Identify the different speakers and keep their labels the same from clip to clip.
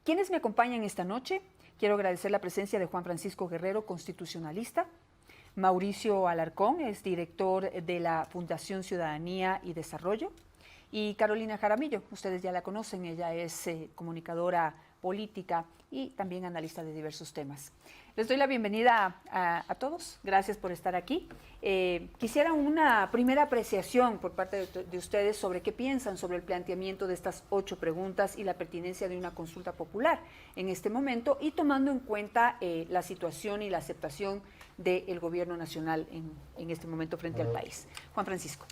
Speaker 1: ¿Quiénes me acompañan esta noche? Quiero agradecer la presencia de Juan Francisco Guerrero, constitucionalista. Mauricio Alarcón es director de la Fundación Ciudadanía y Desarrollo. Y Carolina Jaramillo, ustedes ya la conocen, ella es comunicadora política y también analista de diversos temas. Les doy la bienvenida a todos, gracias por estar aquí. Quisiera una primera apreciación por parte de ustedes sobre qué piensan sobre el planteamiento de estas 8 preguntas y la pertinencia de una consulta popular en este momento y tomando en cuenta la situación y la aceptación del gobierno nacional en este momento frente al país. Juan Francisco.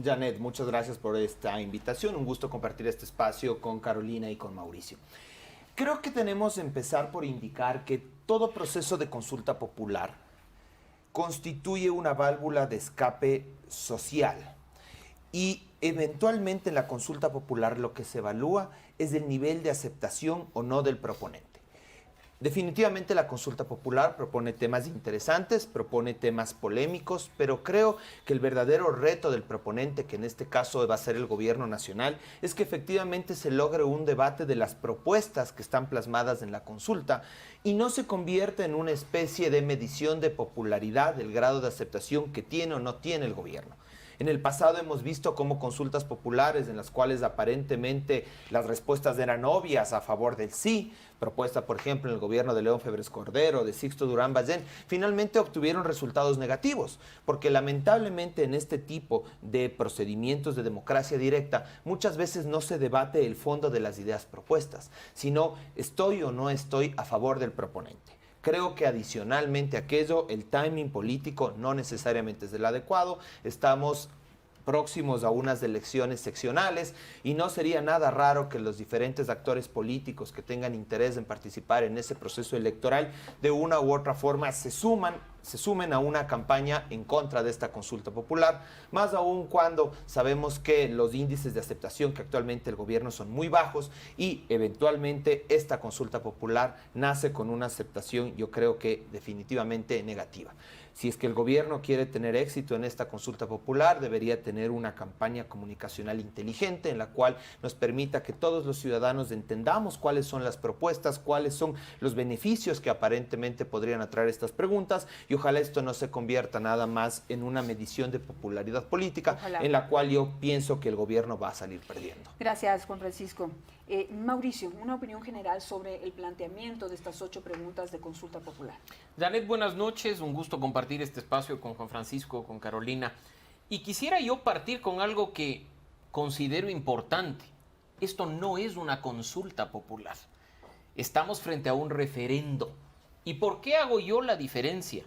Speaker 2: Janet, muchas gracias por esta invitación. Un gusto compartir este espacio con Carolina y con Mauricio. Creo que tenemos que empezar por indicar que todo proceso de consulta popular constituye una válvula de escape social y eventualmente en la consulta popular lo que se evalúa es el nivel de aceptación o no del proponente. Definitivamente la consulta popular propone temas interesantes, propone temas polémicos, pero creo que el verdadero reto del proponente, que en este caso va a ser el gobierno nacional, es que efectivamente se logre un debate de las propuestas que están plasmadas en la consulta y no se convierta en una especie de medición de popularidad del grado de aceptación que tiene o no tiene el gobierno. En el pasado hemos visto cómo consultas populares en las cuales aparentemente las respuestas eran obvias a favor del sí, propuesta por ejemplo en el gobierno de León Febres Cordero, de Sixto Durán Ballén, finalmente obtuvieron resultados negativos, porque lamentablemente en este tipo de procedimientos de democracia directa muchas veces no se debate el fondo de las ideas propuestas, sino estoy o no estoy a favor del proponente. Creo que adicionalmente a aquello, el timing político no necesariamente es el adecuado. Estamos próximos a unas elecciones seccionales y no sería nada raro que los diferentes actores políticos que tengan interés en participar en ese proceso electoral de una u otra forma se sumen a una campaña en contra de esta consulta popular, más aún cuando sabemos que los índices de aceptación que actualmente el gobierno son muy bajos y eventualmente esta consulta popular nace con una aceptación, yo creo que definitivamente negativa. Si es que el gobierno quiere tener éxito en esta consulta popular, debería tener una campaña comunicacional inteligente en la cual nos permita que todos los ciudadanos entendamos cuáles son las propuestas, cuáles son los beneficios que aparentemente podrían atraer estas preguntas y ojalá esto no se convierta nada más en una medición de popularidad política, ojalá, en la cual yo pienso que el gobierno va a salir perdiendo.
Speaker 1: Gracias, Juan Francisco. Mauricio, una opinión general sobre el planteamiento de estas 8 preguntas de consulta popular.
Speaker 3: Janet, buenas noches, un gusto compartir este espacio con Juan Francisco, con Carolina. Y quisiera yo partir con algo que considero importante. Esto no es una consulta popular. Estamos frente a un referendo. ¿Y por qué hago yo la diferencia?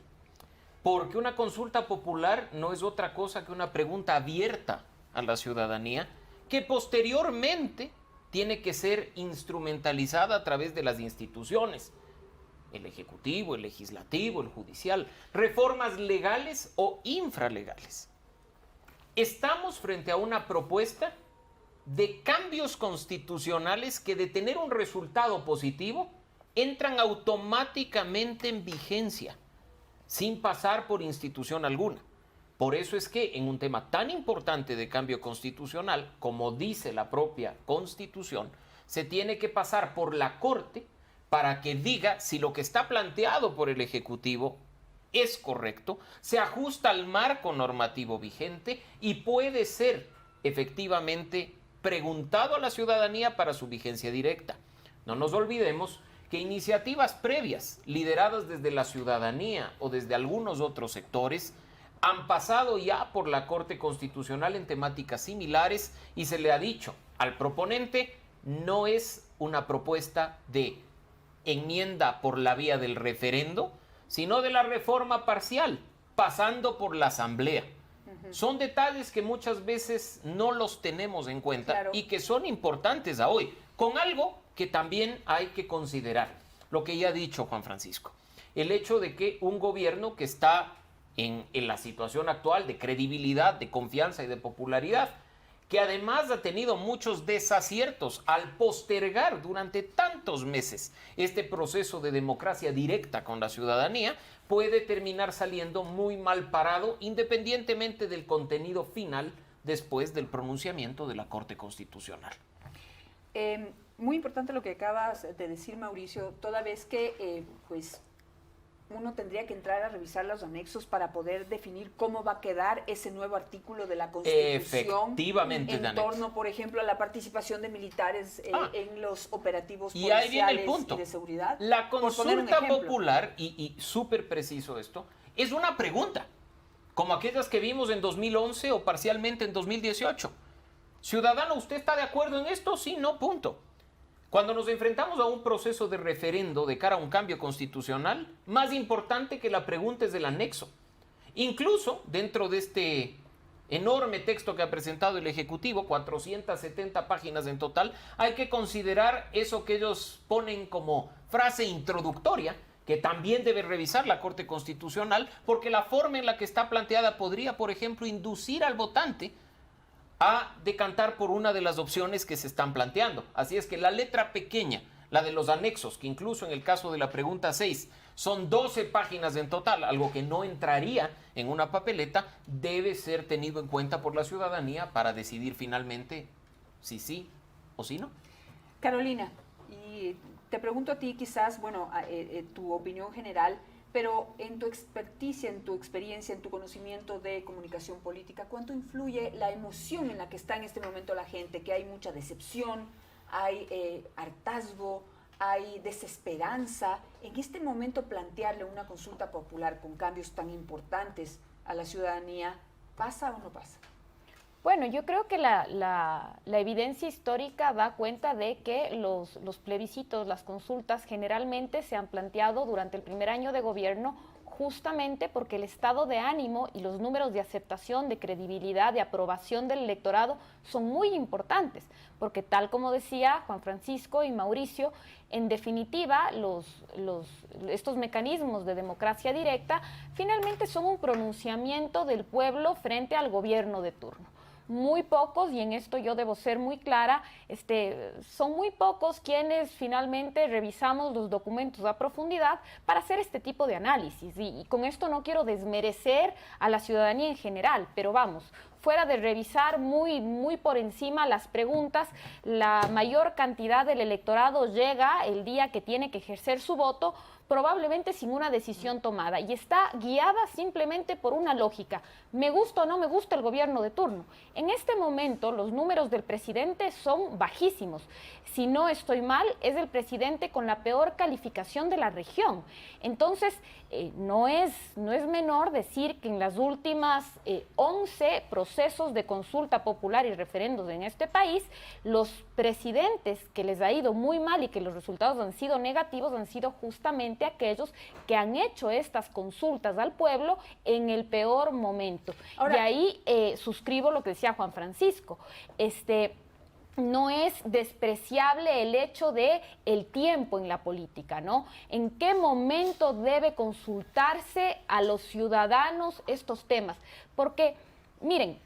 Speaker 3: Porque una consulta popular no es otra cosa que una pregunta abierta a la ciudadanía que posteriormente tiene que ser instrumentalizada a través de las instituciones, el Ejecutivo, el Legislativo, el Judicial, reformas legales o infralegales. Estamos frente a una propuesta de cambios constitucionales que de tener un resultado positivo entran automáticamente en vigencia, sin pasar por institución alguna. Por eso es que en un tema tan importante de cambio constitucional, como dice la propia Constitución, se tiene que pasar por la Corte para que diga si lo que está planteado por el Ejecutivo es correcto, se ajusta al marco normativo vigente y puede ser efectivamente preguntado a la ciudadanía para su vigencia directa. No nos olvidemos que iniciativas previas, lideradas desde la ciudadanía o desde algunos otros sectores, han pasado ya por la Corte Constitucional en temáticas similares y se le ha dicho al proponente no es una propuesta de enmienda por la vía del referendo, sino de la reforma parcial, pasando por la Asamblea. Son detalles que muchas veces no los tenemos en cuenta, claro, y que son importantes a hoy, con algo que también hay que considerar, lo que ya ha dicho Juan Francisco, el hecho de que un gobierno que está en la situación actual de credibilidad, de confianza y de popularidad, que además ha tenido muchos desaciertos al postergar durante tantos meses este proceso de democracia directa con la ciudadanía, puede terminar saliendo muy mal parado independientemente del contenido final después del pronunciamiento de la Corte Constitucional.
Speaker 1: Muy importante lo que acabas de decir, Mauricio, toda vez que pues uno tendría que entrar a revisar los anexos para poder definir cómo va a quedar ese nuevo artículo de la Constitución en torno, por ejemplo, a la participación de militares en los operativos
Speaker 3: policiales
Speaker 1: y ahí viene el punto. Y de seguridad.
Speaker 3: La consulta popular, y súper preciso esto, es una pregunta, como aquellas que vimos en 2011 o parcialmente en 2018. Ciudadano, ¿usted está de acuerdo en esto? Sí, no, punto. Cuando nos enfrentamos a un proceso de referendo de cara a un cambio constitucional, más importante que la pregunta es del anexo. Incluso dentro de este enorme texto que ha presentado el Ejecutivo, 470 páginas en total, hay que considerar eso que ellos ponen como frase introductoria, que también debe revisar la Corte Constitucional, porque la forma en la que está planteada podría, por ejemplo, inducir al votante a decantar por una de las opciones que se están planteando. Así es que la letra pequeña, la de los anexos, que incluso en el caso de la pregunta 6 son 12 páginas en total, algo que no entraría en una papeleta, debe ser tenido en cuenta por la ciudadanía para decidir finalmente si sí o si no.
Speaker 1: Carolina, y te pregunto a ti quizás, bueno, tu opinión general, pero en tu experticia, en tu experiencia, en tu conocimiento de comunicación política, ¿cuánto influye la emoción en la que está en este momento la gente? Que hay mucha decepción, hay hartazgo, hay desesperanza. En este momento plantearle una consulta popular con cambios tan importantes a la ciudadanía, ¿pasa o no pasa?
Speaker 4: Bueno, yo creo que la evidencia histórica da cuenta de que los plebiscitos, las consultas generalmente se han planteado durante el primer año de gobierno justamente porque el estado de ánimo y los números de aceptación, de credibilidad, de aprobación del electorado son muy importantes, porque tal como decía Juan Francisco y Mauricio, en definitiva estos mecanismos de democracia directa finalmente son un pronunciamiento del pueblo frente al gobierno de turno. Muy pocos, y en esto yo debo ser muy clara, son muy pocos quienes finalmente revisamos los documentos a profundidad para hacer este tipo de análisis. Y con esto no quiero desmerecer a la ciudadanía en general, pero vamos, fuera de revisar muy por encima las preguntas, la mayor cantidad del electorado llega el día que tiene que ejercer su voto, probablemente sin una decisión tomada, y está guiada simplemente por una lógica. ¿Me gusta o no me gusta el gobierno de turno? En este momento los números del presidente son bajísimos. Si no estoy mal, es el presidente con la peor calificación de la región. Entonces, no es menor decir que en las últimas 11 procesos de consulta popular y referendos en este país, los presidentes que les ha ido muy mal y que los resultados han sido negativos han sido justamente aquellos que han hecho estas consultas al pueblo en el peor momento. Ahora, y ahí suscribo lo que decía Juan Francisco. No es despreciable el hecho de el tiempo en la política, ¿no? ¿En qué momento debe consultarse a los ciudadanos estos temas? Porque, miren,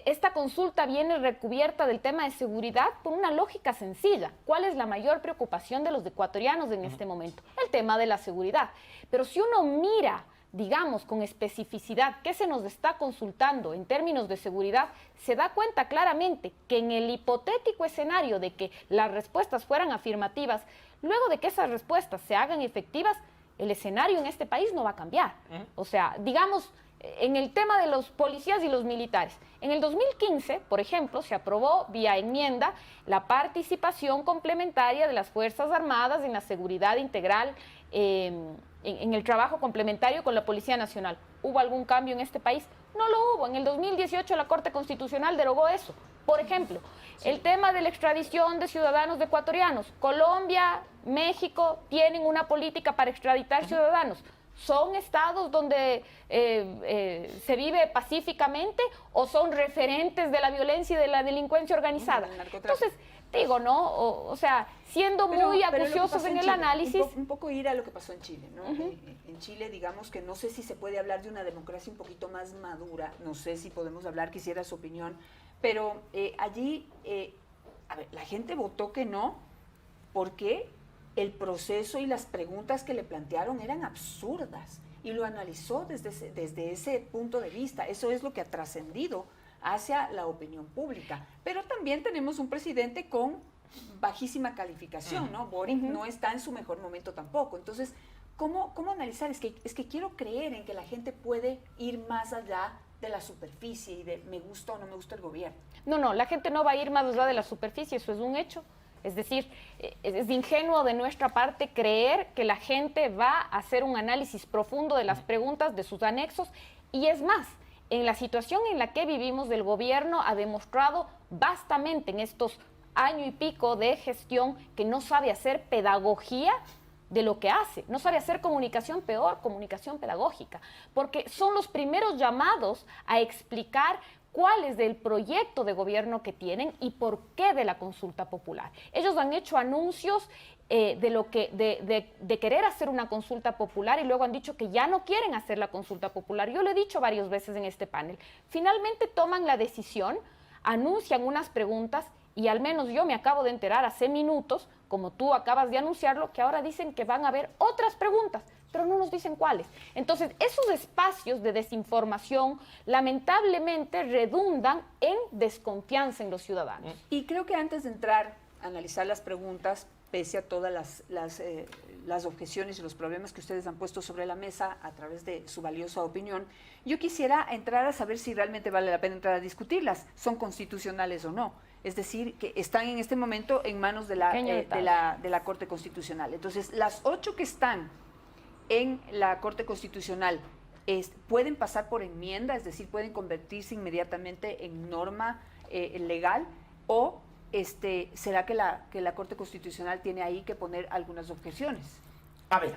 Speaker 4: esta consulta viene recubierta del tema de seguridad por una lógica sencilla. ¿Cuál es la mayor preocupación de los ecuatorianos en este momento? El tema de la seguridad. Pero si uno mira, digamos, con especificidad qué se nos está consultando en términos de seguridad, se da cuenta claramente que en el hipotético escenario de que las respuestas fueran afirmativas, luego de que esas respuestas se hagan efectivas, el escenario en este país no va a cambiar. O sea, digamos, en el tema de los policías y los militares, en el 2015, por ejemplo, se aprobó vía enmienda la participación complementaria de las Fuerzas Armadas en la seguridad integral, en el trabajo complementario con la Policía Nacional. ¿Hubo algún cambio en este país? No lo hubo. En el 2018 la Corte Constitucional derogó eso. Por ejemplo, el tema de la extradición de ciudadanos ecuatorianos. Colombia, México tienen una política para extraditar ciudadanos. ¿Son estados donde se vive pacíficamente o son referentes de la violencia y de la delincuencia organizada? Entonces, digo, ¿no? O sea, siendo muy acuciosos en el análisis.
Speaker 1: Un poco ir a lo que pasó en Chile, ¿no? En Chile, digamos que no sé si se puede hablar de una democracia un poquito más madura, no sé si podemos hablar, quisiera su opinión, pero allí, a ver, la gente votó que no, porque el proceso y las preguntas que le plantearon eran absurdas y lo analizó desde ese punto de vista. Eso es lo que ha trascendido hacia la opinión pública. Pero también tenemos un presidente con bajísima calificación, ¿no? Boric no está en su mejor momento tampoco. Entonces, ¿cómo analizar? Es que quiero creer en que la gente puede ir más allá de la superficie y de me gusta o no me gusta el gobierno.
Speaker 4: No, la gente no va a ir más allá de la superficie, eso es un hecho. Es decir, es ingenuo de nuestra parte creer que la gente va a hacer un análisis profundo de las preguntas, de sus anexos, y es más, en la situación en la que vivimos, el gobierno ha demostrado vastamente en estos año y pico de gestión que no sabe hacer pedagogía de lo que hace, no sabe hacer comunicación, peor, comunicación pedagógica, porque son los primeros llamados a explicar cuál es el proyecto de gobierno que tienen y por qué de la consulta popular. Ellos han hecho anuncios de querer hacer una consulta popular y luego han dicho que ya no quieren hacer la consulta popular. Yo lo he dicho varias veces en este panel. Finalmente toman la decisión, anuncian unas preguntas y al menos yo me acabo de enterar hace minutos, como tú acabas de anunciarlo, que ahora dicen que van a haber otras preguntas, pero no nos dicen cuáles. Entonces, esos espacios de desinformación lamentablemente redundan en desconfianza en los ciudadanos.
Speaker 1: Y creo que antes de entrar a analizar las preguntas, pese a todas las objeciones y los problemas que ustedes han puesto sobre la mesa a través de su valiosa opinión, yo quisiera entrar a saber si realmente vale la pena entrar a discutirlas, son constitucionales o no. Es decir, que están en este momento en manos de la Corte Constitucional. Entonces, las 8 que están en la Corte Constitucional pueden pasar por enmienda, es decir, pueden convertirse inmediatamente en norma legal, o ¿será que la Corte Constitucional tiene ahí que poner algunas objeciones?
Speaker 2: A ver,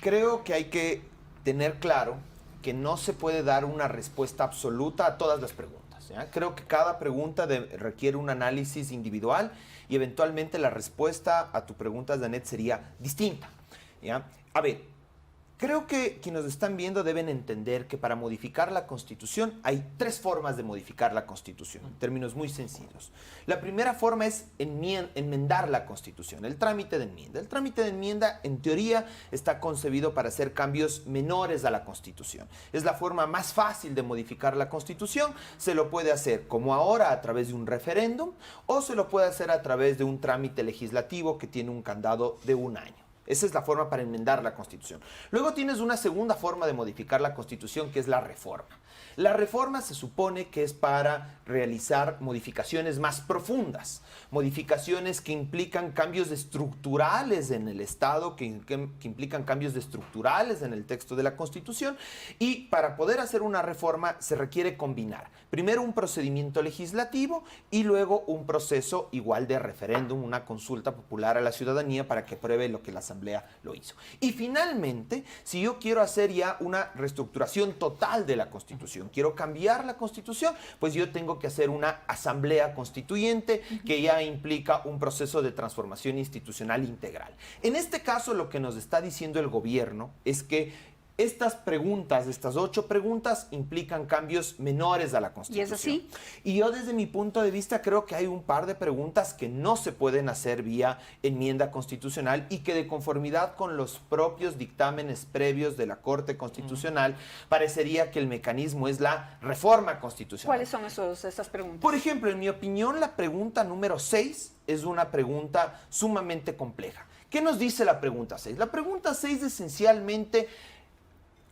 Speaker 2: creo que hay que tener claro que no se puede dar una respuesta absoluta a todas las preguntas. ¿Ya? Creo que cada pregunta requiere un análisis individual y eventualmente la respuesta a tu pregunta, Janet, sería distinta. ¿Ya? A ver, creo que quienes nos están viendo deben entender que para modificar la Constitución hay 3 formas de modificar la Constitución, en términos muy sencillos. La primera forma es enmendar la Constitución, el trámite de enmienda. El trámite de enmienda, en teoría, está concebido para hacer cambios menores a la Constitución. Es la forma más fácil de modificar la Constitución. Se lo puede hacer, como ahora, a través de un referéndum, o se lo puede hacer a través de un trámite legislativo que tiene un candado de 1 año. Esa es la forma para enmendar la Constitución. Luego tienes una segunda forma de modificar la Constitución, que es la reforma. La reforma se supone que es para realizar modificaciones más profundas, modificaciones que implican cambios estructurales en el Estado, que implican cambios estructurales en el texto de la Constitución, y para poder hacer una reforma se requiere combinar primero un procedimiento legislativo y luego un proceso igual de referéndum, una consulta popular a la ciudadanía para que apruebe lo que la Asamblea lo hizo. Y finalmente, si yo quiero hacer ya una reestructuración total de la Constitución, quiero cambiar la Constitución, pues yo tengo que hacer una asamblea constituyente que ya implica un proceso de transformación institucional integral. En este caso, lo que nos está diciendo el gobierno es que estas preguntas, estas 8 preguntas, implican cambios menores a la Constitución.
Speaker 1: ¿Y es así?
Speaker 2: Y yo desde mi punto de vista creo que hay un par de preguntas que no se pueden hacer vía enmienda constitucional y que de conformidad con los propios dictámenes previos de la Corte Constitucional parecería que el mecanismo es la reforma constitucional.
Speaker 1: ¿Cuáles son esas preguntas?
Speaker 2: Por ejemplo, en mi opinión, la pregunta número 6 es una pregunta sumamente compleja. ¿Qué nos dice la pregunta 6? La pregunta 6 esencialmente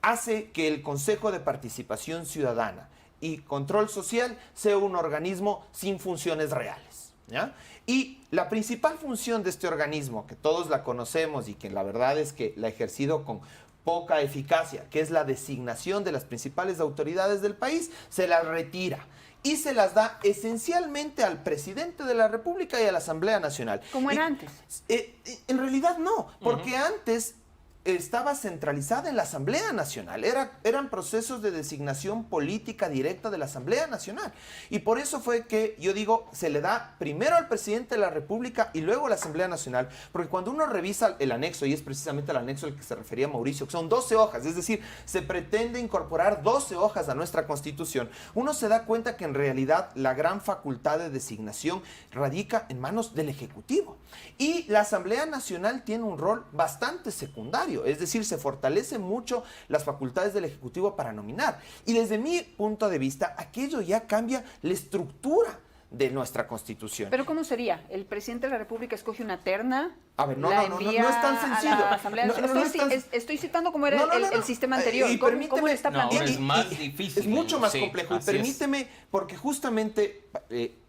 Speaker 2: hace que el Consejo de Participación Ciudadana y Control Social sea un organismo sin funciones reales, ¿ya? Y la principal función de este organismo, que todos la conocemos y que la verdad es que la ha ejercido con poca eficacia, que es la designación de las principales autoridades del país, se la retira y se las da esencialmente al presidente de la República y a la Asamblea Nacional.
Speaker 1: ¿Cómo era antes?
Speaker 2: En realidad no, porque antes estaba centralizada en la Asamblea Nacional. Eran procesos de designación política directa de la Asamblea Nacional. Y por eso fue que yo digo, se le da primero al presidente de la República y luego a la Asamblea Nacional, porque cuando uno revisa el anexo, y es precisamente el anexo al que se refería Mauricio, que son 12 hojas, es decir, se pretende incorporar 12 hojas a nuestra Constitución, uno se da cuenta que en realidad la gran facultad de designación radica en manos del Ejecutivo. Y la Asamblea Nacional tiene un rol bastante secundario. contrario, es decir, se fortalece mucho las facultades del Ejecutivo para nominar. Y desde mi punto de vista, aquello ya cambia la estructura de nuestra Constitución.
Speaker 1: ¿Pero cómo sería? ¿El presidente de la República escoge una terna?
Speaker 2: A ver, no
Speaker 1: la
Speaker 2: es tan
Speaker 1: envía
Speaker 2: sencillo.
Speaker 1: a la Asamblea Nacional? Estoy citando cómo era el sistema anterior.
Speaker 2: Y
Speaker 1: ¿Cómo
Speaker 2: permíteme,
Speaker 1: está
Speaker 3: No,
Speaker 1: planteado?
Speaker 3: es más difícil.
Speaker 2: Es mucho más
Speaker 3: Sí,
Speaker 2: complejo. Y
Speaker 3: así es.
Speaker 2: permíteme, porque justamente,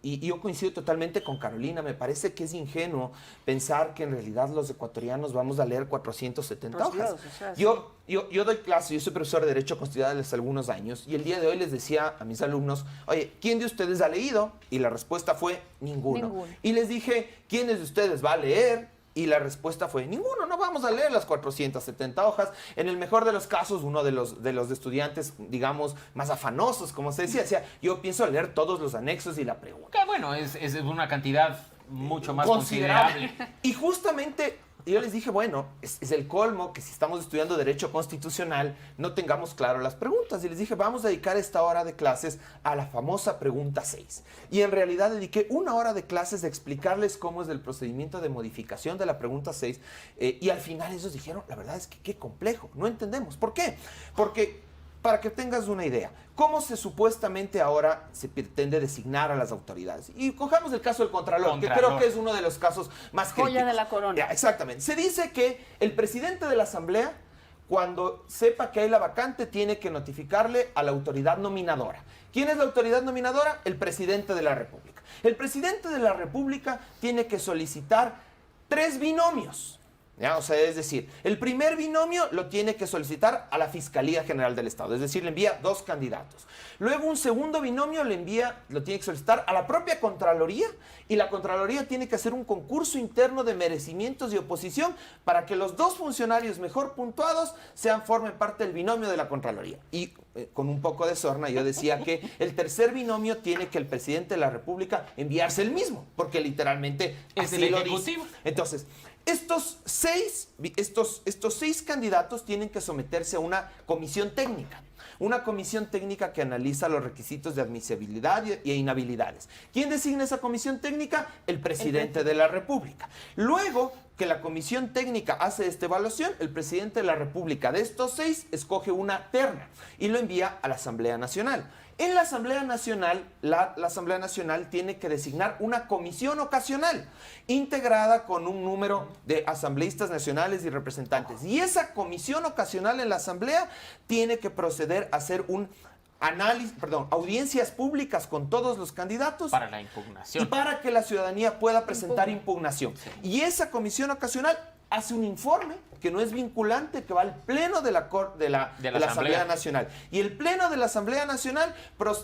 Speaker 2: y yo coincido totalmente con Carolina, me parece que es ingenuo pensar que en realidad los ecuatorianos vamos a leer 470
Speaker 1: Por
Speaker 2: hojas.
Speaker 1: Dios, o sea,
Speaker 2: Yo doy clase, yo soy profesor de Derecho Constitucional desde algunos años, y el día de hoy les decía a mis alumnos, oye, ¿quién de ustedes ha leído? Y la respuesta fue, ninguno.
Speaker 4: Ninguno.
Speaker 2: Y les dije, ¿quiénes de ustedes va a leer? Y la respuesta fue, ninguno, no vamos a leer las 470 hojas. En el mejor de los casos, uno de los estudiantes, digamos, más afanosos, como se decía, yo pienso leer todos los anexos y la pregunta.
Speaker 3: Que bueno, es una cantidad mucho más considerable.
Speaker 2: Y justamente yo les dije, bueno, es el colmo que si estamos estudiando Derecho Constitucional no tengamos claro las preguntas. Y les dije, vamos a dedicar esta hora de clases a la famosa pregunta 6. Y en realidad dediqué una hora de clases a explicarles cómo es el procedimiento de modificación de la pregunta 6. Y al final ellos dijeron, la verdad es que qué complejo, no entendemos. ¿Por qué? Porque, para que tengas una idea, ¿cómo se supuestamente ahora se pretende designar a las autoridades? Y cojamos el caso del Contralor, que creo que es uno de los casos más críticos.
Speaker 1: Joya de la corona.
Speaker 2: Ya, exactamente. Se dice que el presidente de la Asamblea, cuando sepa que hay la vacante, tiene que notificarle a la autoridad nominadora. ¿Quién es la autoridad nominadora? El presidente de la República. El presidente de la República tiene que solicitar 3 binomios. ¿Ya? O sea, es decir, el primer binomio lo tiene que solicitar a la Fiscalía General del Estado, es decir, le envía 2 candidatos. Luego un segundo binomio lo tiene que solicitar a la propia Contraloría, y la Contraloría tiene que hacer un concurso interno de merecimientos y oposición para que los 2 funcionarios mejor puntuados formen parte del binomio de la Contraloría. Y con un poco de sorna yo decía que el tercer binomio tiene que el presidente de la República enviarse el mismo, porque literalmente
Speaker 3: Es
Speaker 2: así
Speaker 3: el
Speaker 2: lo
Speaker 3: Ejecutivo.
Speaker 2: dice. Entonces, estos 6 candidatos tienen que someterse a una comisión técnica. Una comisión técnica que analiza los requisitos de admisibilidad e inhabilidades. ¿Quién designa esa comisión técnica? El presidente de la República. Luego que la comisión técnica hace esta evaluación, el presidente de la República de estos 6 escoge una terna y lo envía a la Asamblea Nacional. En la Asamblea Nacional, la Asamblea Nacional tiene que designar una comisión ocasional integrada con un número de asambleístas nacionales y representantes. Y esa comisión ocasional en la Asamblea tiene que proceder a hacer audiencias públicas con todos los candidatos.
Speaker 3: Para la impugnación.
Speaker 2: Y para que la ciudadanía pueda presentar impugnación. Y esa comisión ocasional hace un informe que no es vinculante, que va al Pleno de la Asamblea Nacional. Y el Pleno de la Asamblea Nacional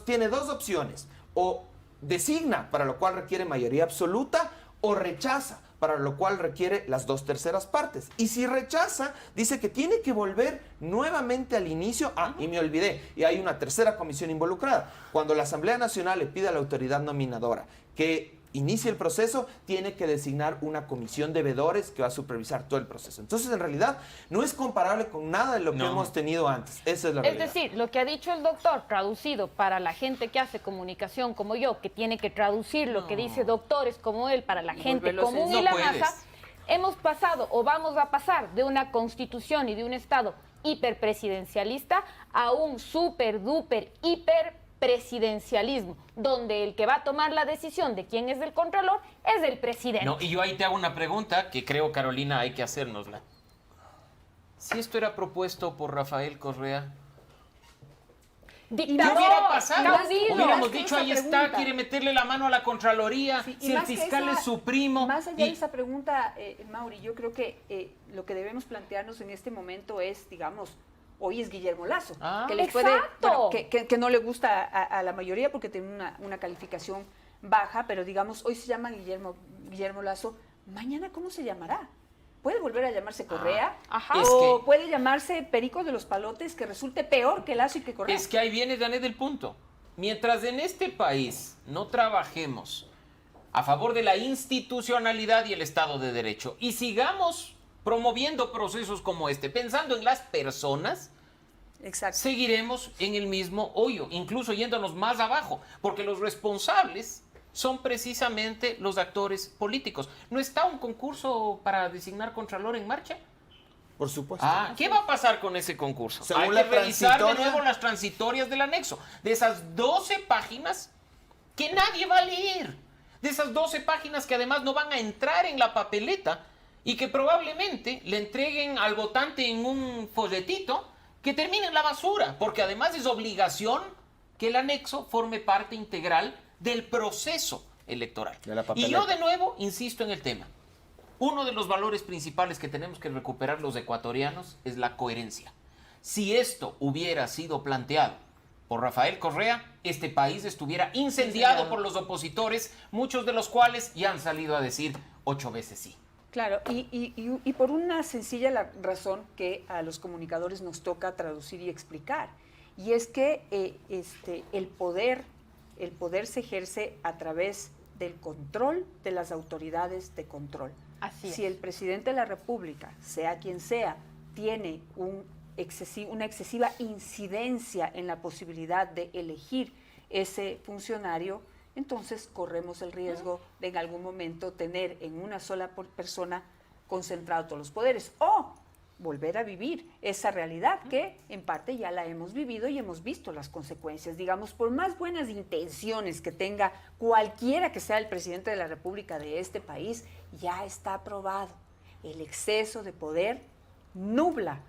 Speaker 2: tiene 2 opciones. O designa, para lo cual requiere mayoría absoluta, o rechaza, para lo cual requiere las 2/3 partes. Y si rechaza, dice que tiene que volver nuevamente al inicio. Y me olvidé, y hay una tercera comisión involucrada. Cuando la Asamblea Nacional le pide a la autoridad nominadora que inicie el proceso, tiene que designar una comisión de veedores que va a supervisar todo el proceso. Entonces, en realidad, no es comparable con nada de lo que hemos tenido antes. Esa es la realidad.
Speaker 4: Es decir, lo que ha dicho el doctor, traducido para la gente que hace comunicación como yo, que tiene que traducir lo que dice doctores como él para la gente común y la masa, hemos pasado o vamos a pasar de una constitución y de un Estado hiperpresidencialista a un súper, duper, hiperpresidencialismo, donde el que va a tomar la decisión de quién es el Contralor es el presidente.
Speaker 3: No, y yo ahí te hago una pregunta que creo, Carolina, hay que hacérnosla. Si esto era propuesto por Rafael Correa,
Speaker 4: Dictador,
Speaker 3: ¿qué hubiera pasado?
Speaker 4: caudillo.
Speaker 3: Hubiéramos
Speaker 1: que
Speaker 3: dicho,
Speaker 1: esa
Speaker 3: ahí está,
Speaker 1: pregunta.
Speaker 3: quiere meterle la mano a la Contraloría,
Speaker 1: Sí, y
Speaker 3: si el
Speaker 1: más que
Speaker 3: fiscal
Speaker 1: esa-
Speaker 3: es su primo.
Speaker 1: Más allá
Speaker 3: y-
Speaker 1: de esa pregunta, Mauri, yo creo que lo que debemos plantearnos en este momento es, digamos, hoy es Guillermo Lazo,
Speaker 3: Ah.
Speaker 1: que les
Speaker 4: Exacto.
Speaker 1: que no le gusta a la mayoría porque tiene una calificación baja, pero digamos, hoy se llama Guillermo Lazo, mañana ¿cómo se llamará? ¿Puede volver a llamarse Correa?
Speaker 4: Ajá.
Speaker 3: Es
Speaker 1: ¿O
Speaker 3: que-
Speaker 1: puede llamarse Perico de los Palotes, que resulte peor que Lazo y que Correa?
Speaker 3: Es que ahí viene, Janet, el punto. Mientras en este país no trabajemos a favor de la institucionalidad y el Estado de Derecho y sigamos promoviendo procesos como este, pensando en las personas,
Speaker 1: Exacto.
Speaker 3: seguiremos en el mismo hoyo, incluso yéndonos más abajo, porque los responsables son precisamente los actores políticos. ¿No está un concurso para designar Contralor en marcha?
Speaker 2: Por supuesto.
Speaker 3: ¿Qué va a pasar con ese concurso?
Speaker 2: Según
Speaker 3: Hay
Speaker 2: la
Speaker 3: que revisar de
Speaker 2: transitoria.
Speaker 3: nuevo las transitorias del anexo. De esas 12 páginas que nadie va a leer. De esas 12 páginas que además no van a entrar en la papeleta y que probablemente le entreguen al votante en un folletito que termine en la basura. Porque además es obligación que el anexo forme parte integral del proceso electoral.
Speaker 2: De la
Speaker 3: Y
Speaker 2: papeleta.
Speaker 3: yo de nuevo insisto en el tema. Uno de los valores principales que tenemos que recuperar los ecuatorianos es la coherencia. Si esto hubiera sido planteado por Rafael Correa, este país estuviera incendiado por los opositores, muchos de los cuales ya han salido a decir 8 veces sí.
Speaker 1: Claro, y por una sencilla razón que a los comunicadores nos toca traducir y explicar, y es que el poder se ejerce a través del control de las autoridades de control.
Speaker 4: Así es.
Speaker 1: Si el presidente de la República, sea quien sea, tiene una excesiva incidencia en la posibilidad de elegir ese funcionario, entonces corremos el riesgo de en algún momento tener en una sola persona concentrado todos los poderes o volver a vivir esa realidad que en parte ya la hemos vivido y hemos visto las consecuencias. Digamos, por más buenas intenciones que tenga cualquiera que sea el presidente de la República de este país, ya está probado. El exceso de poder nubla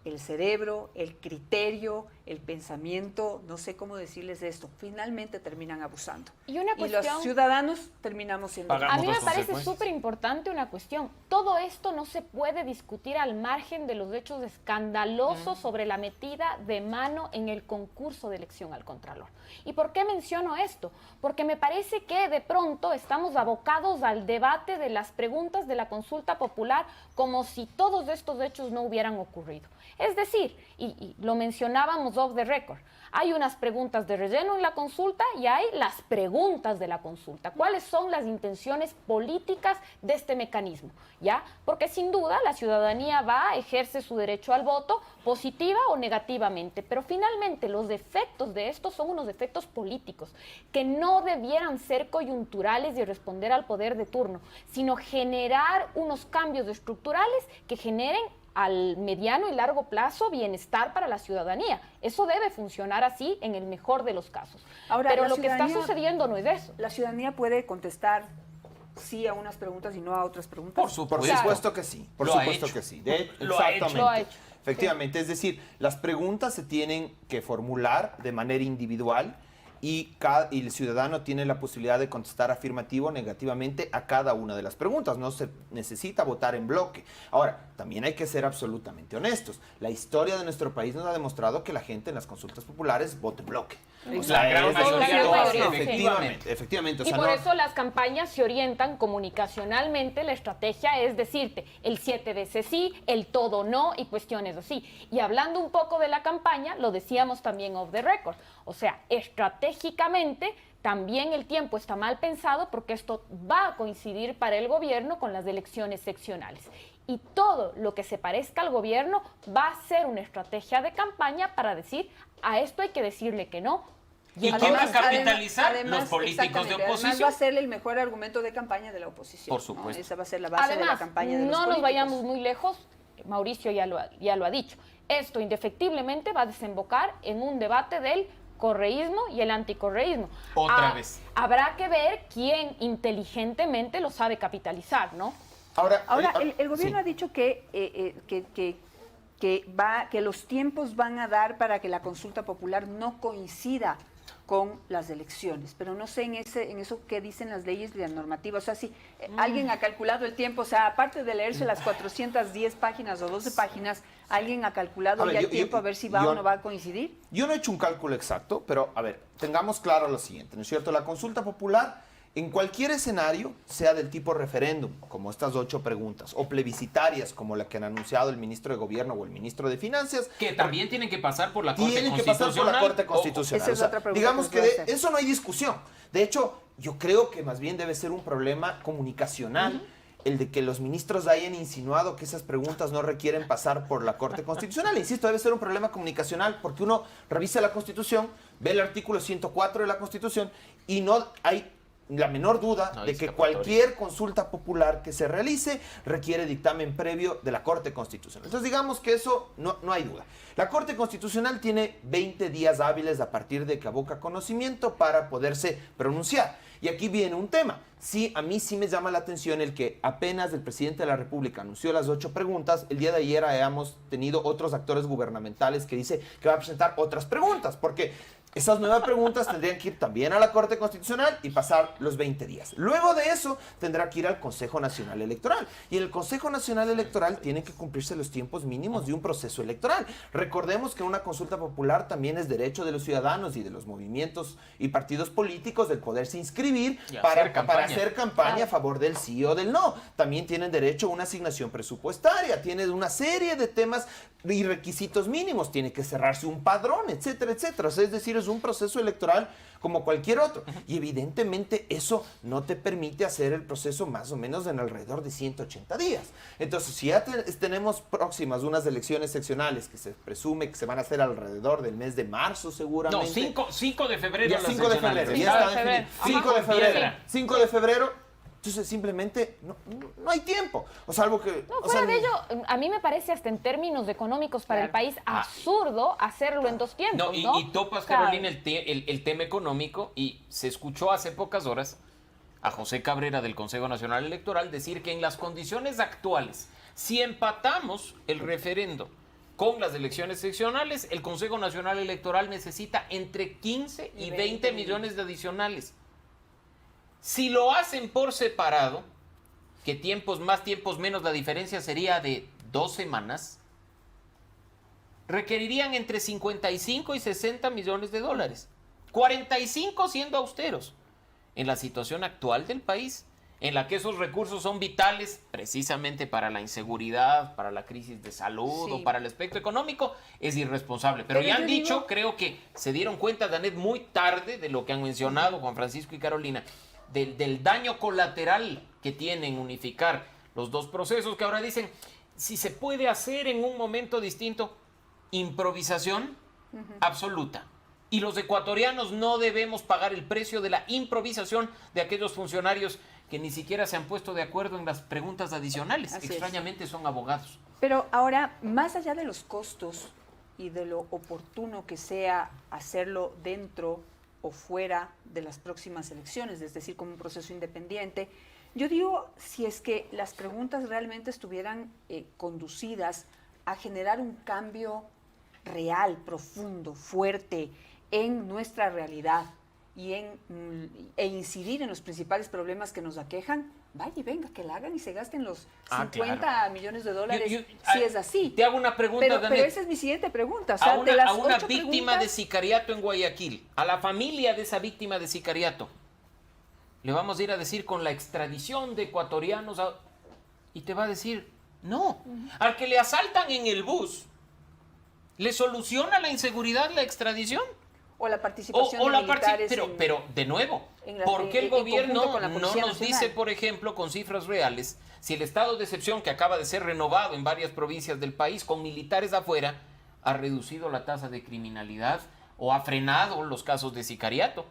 Speaker 1: el cerebro, el criterio, el pensamiento, no sé cómo decirles esto, finalmente terminan abusando.
Speaker 4: Y una cuestión,
Speaker 1: los ciudadanos terminamos siendo...
Speaker 3: Pagamos
Speaker 4: a mí me
Speaker 3: las
Speaker 4: parece
Speaker 3: consecuencias.
Speaker 4: súper importante una cuestión. Todo esto no se puede discutir al margen de los hechos escandalosos sobre la metida de mano en el concurso de elección al Contralor. ¿Y por qué menciono esto? Porque me parece que de pronto estamos abocados al debate de las preguntas de la consulta popular como si todos estos hechos no hubieran ocurrido. Es decir, y lo mencionábamos off the record, hay unas preguntas de relleno en la consulta y hay las preguntas de la consulta. ¿Cuáles son las intenciones políticas de este mecanismo? ¿Ya? Porque sin duda la ciudadanía ejerce su derecho al voto positiva o negativamente, pero finalmente los efectos de esto son unos efectos políticos que no debieran ser coyunturales y responder al poder de turno, sino generar unos cambios estructurales que generen al mediano y largo plazo bienestar para la ciudadanía. Eso debe funcionar así en el mejor de los casos.
Speaker 1: Ahora,
Speaker 4: pero
Speaker 1: la
Speaker 4: lo que está
Speaker 1: ciudadanía-
Speaker 4: sucediendo no es eso.
Speaker 1: La ciudadanía puede contestar sí a unas preguntas y no a otras preguntas.
Speaker 3: Por
Speaker 2: Por
Speaker 3: supuesto.
Speaker 2: supuesto que sí, por
Speaker 3: Lo ha
Speaker 2: supuesto
Speaker 3: hecho.
Speaker 2: que sí.
Speaker 3: Lo ha hecho.
Speaker 2: Exactamente.
Speaker 4: Lo ha hecho.
Speaker 2: Efectivamente, es decir, las preguntas se tienen que formular de manera individual y el ciudadano tiene la posibilidad de contestar afirmativo o negativamente a cada una de las preguntas. No se necesita votar en bloque. Ahora, también hay que ser absolutamente honestos. La historia de nuestro país nos ha demostrado que la gente en las consultas populares vota en bloque.
Speaker 3: La gran
Speaker 2: es decir,
Speaker 3: mayoría
Speaker 4: lo hace,
Speaker 2: efectivamente. O
Speaker 4: Y
Speaker 2: sea,
Speaker 4: por
Speaker 2: no-
Speaker 4: eso las campañas se orientan comunicacionalmente, la estrategia es decirte el 7 veces sí, el todo no y cuestiones así. Y hablando un poco de la campaña, lo decíamos también off the record, o sea, estratégicamente también el tiempo está mal pensado porque esto va a coincidir para el gobierno con las elecciones seccionales. Y todo lo que se parezca al gobierno va a ser una estrategia de campaña para decir, a esto hay que decirle que no.
Speaker 3: ¿Y quién va a capitalizar? Los políticos de
Speaker 1: exactamente, Además
Speaker 3: oposición.
Speaker 1: va a ser el mejor argumento de campaña de la oposición.
Speaker 3: Por supuesto.
Speaker 1: ¿no? Esa va a ser la base de la
Speaker 4: Además,
Speaker 1: campaña de los
Speaker 4: no nos
Speaker 1: políticos.
Speaker 4: vayamos muy lejos, Mauricio ya lo ha dicho. Esto indefectiblemente va a desembocar en un debate del correísmo y el anticorreísmo.
Speaker 3: Otra vez.
Speaker 4: Habrá que ver quién inteligentemente lo sabe capitalizar, ¿no?
Speaker 2: Ahora,
Speaker 1: El gobierno
Speaker 2: sí.
Speaker 1: ha dicho que los tiempos van a dar para que la consulta popular no coincida con las elecciones, pero no sé en eso qué dicen las leyes y las normativas. O sea, si alguien ha calculado el tiempo, o sea, aparte de leerse las 410 páginas o 12 páginas, alguien ha calculado
Speaker 2: A ver,
Speaker 1: ya
Speaker 2: yo-
Speaker 1: el tiempo
Speaker 2: yo-
Speaker 1: a ver si va
Speaker 2: yo-
Speaker 1: o no va a coincidir.
Speaker 2: Yo no he hecho un cálculo exacto, pero a ver, tengamos claro lo siguiente, ¿no es cierto? La consulta popular, en cualquier escenario, sea del tipo referéndum, como estas 8 preguntas, o plebiscitarias, como la que han anunciado el ministro de Gobierno o el ministro de Finanzas,
Speaker 3: Que también tienen que pasar por la Corte
Speaker 2: tienen que
Speaker 3: Constitucional.
Speaker 2: pasar por la Corte Constitucional.
Speaker 1: Esa es
Speaker 2: O sea,
Speaker 1: otra pregunta
Speaker 2: digamos
Speaker 1: que
Speaker 2: que
Speaker 1: les voy a hacer.
Speaker 2: eso no hay discusión. De hecho, yo creo que más bien debe ser un problema comunicacional. El de que los ministros hayan insinuado que esas preguntas no requieren pasar por la Corte Constitucional. Insisto, debe ser un problema comunicacional porque uno revisa la Constitución, ve el artículo 104 de la Constitución y no hay la menor duda
Speaker 3: No,
Speaker 2: de
Speaker 3: es
Speaker 2: que
Speaker 3: escapatoria.
Speaker 2: cualquier consulta popular que se realice requiere dictamen previo de la Corte Constitucional. Entonces digamos que eso no hay duda. La Corte Constitucional tiene 20 días hábiles a partir de que aboca conocimiento para poderse pronunciar. Y aquí viene un tema. Sí, a mí sí me llama la atención el que apenas el presidente de la República anunció las 8 preguntas, el día de ayer hayamos tenido otros actores gubernamentales que dice que va a presentar otras preguntas, porque esas 9 preguntas tendrían que ir también a la Corte Constitucional y pasar los 20 días. Luego de eso tendrá que ir al Consejo Nacional Electoral. Y en el Consejo Nacional Electoral tienen que cumplirse los tiempos mínimos de un proceso electoral. Recordemos que una consulta popular también es derecho de los ciudadanos y de los movimientos y partidos políticos del poderse inscribir
Speaker 3: Y
Speaker 2: para
Speaker 3: hacer campaña.
Speaker 2: hacer campaña a favor del sí o del no. También tienen derecho a una asignación presupuestaria, tienen una serie de temas y requisitos mínimos, tiene que cerrarse un padrón, etcétera, etcétera. O sea, es decir, es un proceso electoral como cualquier otro. Y evidentemente eso no te permite hacer el proceso más o menos en alrededor de 180 días. Entonces, si ya tenemos próximas unas elecciones seccionales que se presume que se van a hacer alrededor del mes de marzo seguramente.
Speaker 3: No, 5 de febrero.
Speaker 2: Ya
Speaker 3: las
Speaker 2: 5 de
Speaker 3: seccionales.
Speaker 2: febrero,
Speaker 4: Sí,
Speaker 2: ya
Speaker 4: 5 de
Speaker 2: está
Speaker 4: febrero.
Speaker 2: definido. 5 de
Speaker 3: Ajá.
Speaker 2: febrero.
Speaker 3: Piedra.
Speaker 2: 5 de febrero. Entonces simplemente no hay tiempo. O salvo que...
Speaker 4: No,
Speaker 2: o
Speaker 4: fuera
Speaker 2: sea,
Speaker 4: de ello, a mí me parece hasta en términos económicos para el
Speaker 1: Claro.
Speaker 4: país absurdo hacerlo en 2 tiempos,
Speaker 3: No,
Speaker 4: ¿no?
Speaker 3: y topas,
Speaker 4: O sea,
Speaker 3: Carolina, el tema económico, y se escuchó hace pocas horas a José Cabrera del Consejo Nacional Electoral decir que en las condiciones actuales, si empatamos el referendo con las elecciones seccionales, el Consejo Nacional Electoral necesita entre 15 y 20 millones de adicionales. Si lo hacen por separado, que tiempos más, tiempos menos, la diferencia sería de 2 semanas, requerirían entre 55 y 60 millones de dólares. 45 siendo austeros. En la situación actual del país, en la que esos recursos son vitales precisamente para la inseguridad, para la crisis de salud
Speaker 1: Sí.
Speaker 3: o para el aspecto económico, es irresponsable. Pero ya
Speaker 1: yo
Speaker 3: han dicho,
Speaker 1: digo-
Speaker 3: creo que se dieron cuenta, Danet, muy tarde de lo que han mencionado Juan Francisco y Carolina, del daño colateral que tienen unificar los dos procesos, que ahora dicen, si se puede hacer en un momento distinto, improvisación absoluta. Y los ecuatorianos no debemos pagar el precio de la improvisación de aquellos funcionarios que ni siquiera se han puesto de acuerdo en las preguntas adicionales.
Speaker 1: Así es.
Speaker 3: Extrañamente son abogados.
Speaker 1: Pero ahora, más allá de los costos y de lo oportuno que sea hacerlo dentro o fuera de las próximas elecciones, es decir, como un proceso independiente, yo digo, si es que las preguntas realmente estuvieran conducidas a generar un cambio real, profundo, fuerte en nuestra realidad y e incidir en los principales problemas que nos aquejan, vaya y venga, que la hagan y se gasten los 50
Speaker 3: claro.
Speaker 1: millones de dólares,
Speaker 3: Yo-
Speaker 1: si es así.
Speaker 3: Te hago una pregunta,
Speaker 1: Pero
Speaker 3: Danet.
Speaker 1: esa es mi siguiente pregunta. O sea,
Speaker 3: A
Speaker 1: de las
Speaker 3: una
Speaker 1: 8
Speaker 3: víctima de
Speaker 1: preguntas,
Speaker 3: sicariato en Guayaquil, a la familia de esa víctima de sicariato, le vamos a ir a decir con la extradición de ecuatorianos y te va a decir, no. Al que le asaltan en el bus, ¿le soluciona la inseguridad la extradición?
Speaker 1: o la participación de militares
Speaker 3: pero de nuevo,
Speaker 1: en la-
Speaker 3: ¿por qué el
Speaker 1: en conjunto
Speaker 3: gobierno
Speaker 1: con la
Speaker 3: no
Speaker 1: Policía
Speaker 3: nos
Speaker 1: Nacional?
Speaker 3: dice, por ejemplo, con cifras reales, si el estado de excepción que acaba de ser renovado en varias provincias del país con militares afuera ha reducido la tasa de criminalidad o ha frenado los casos de sicariato?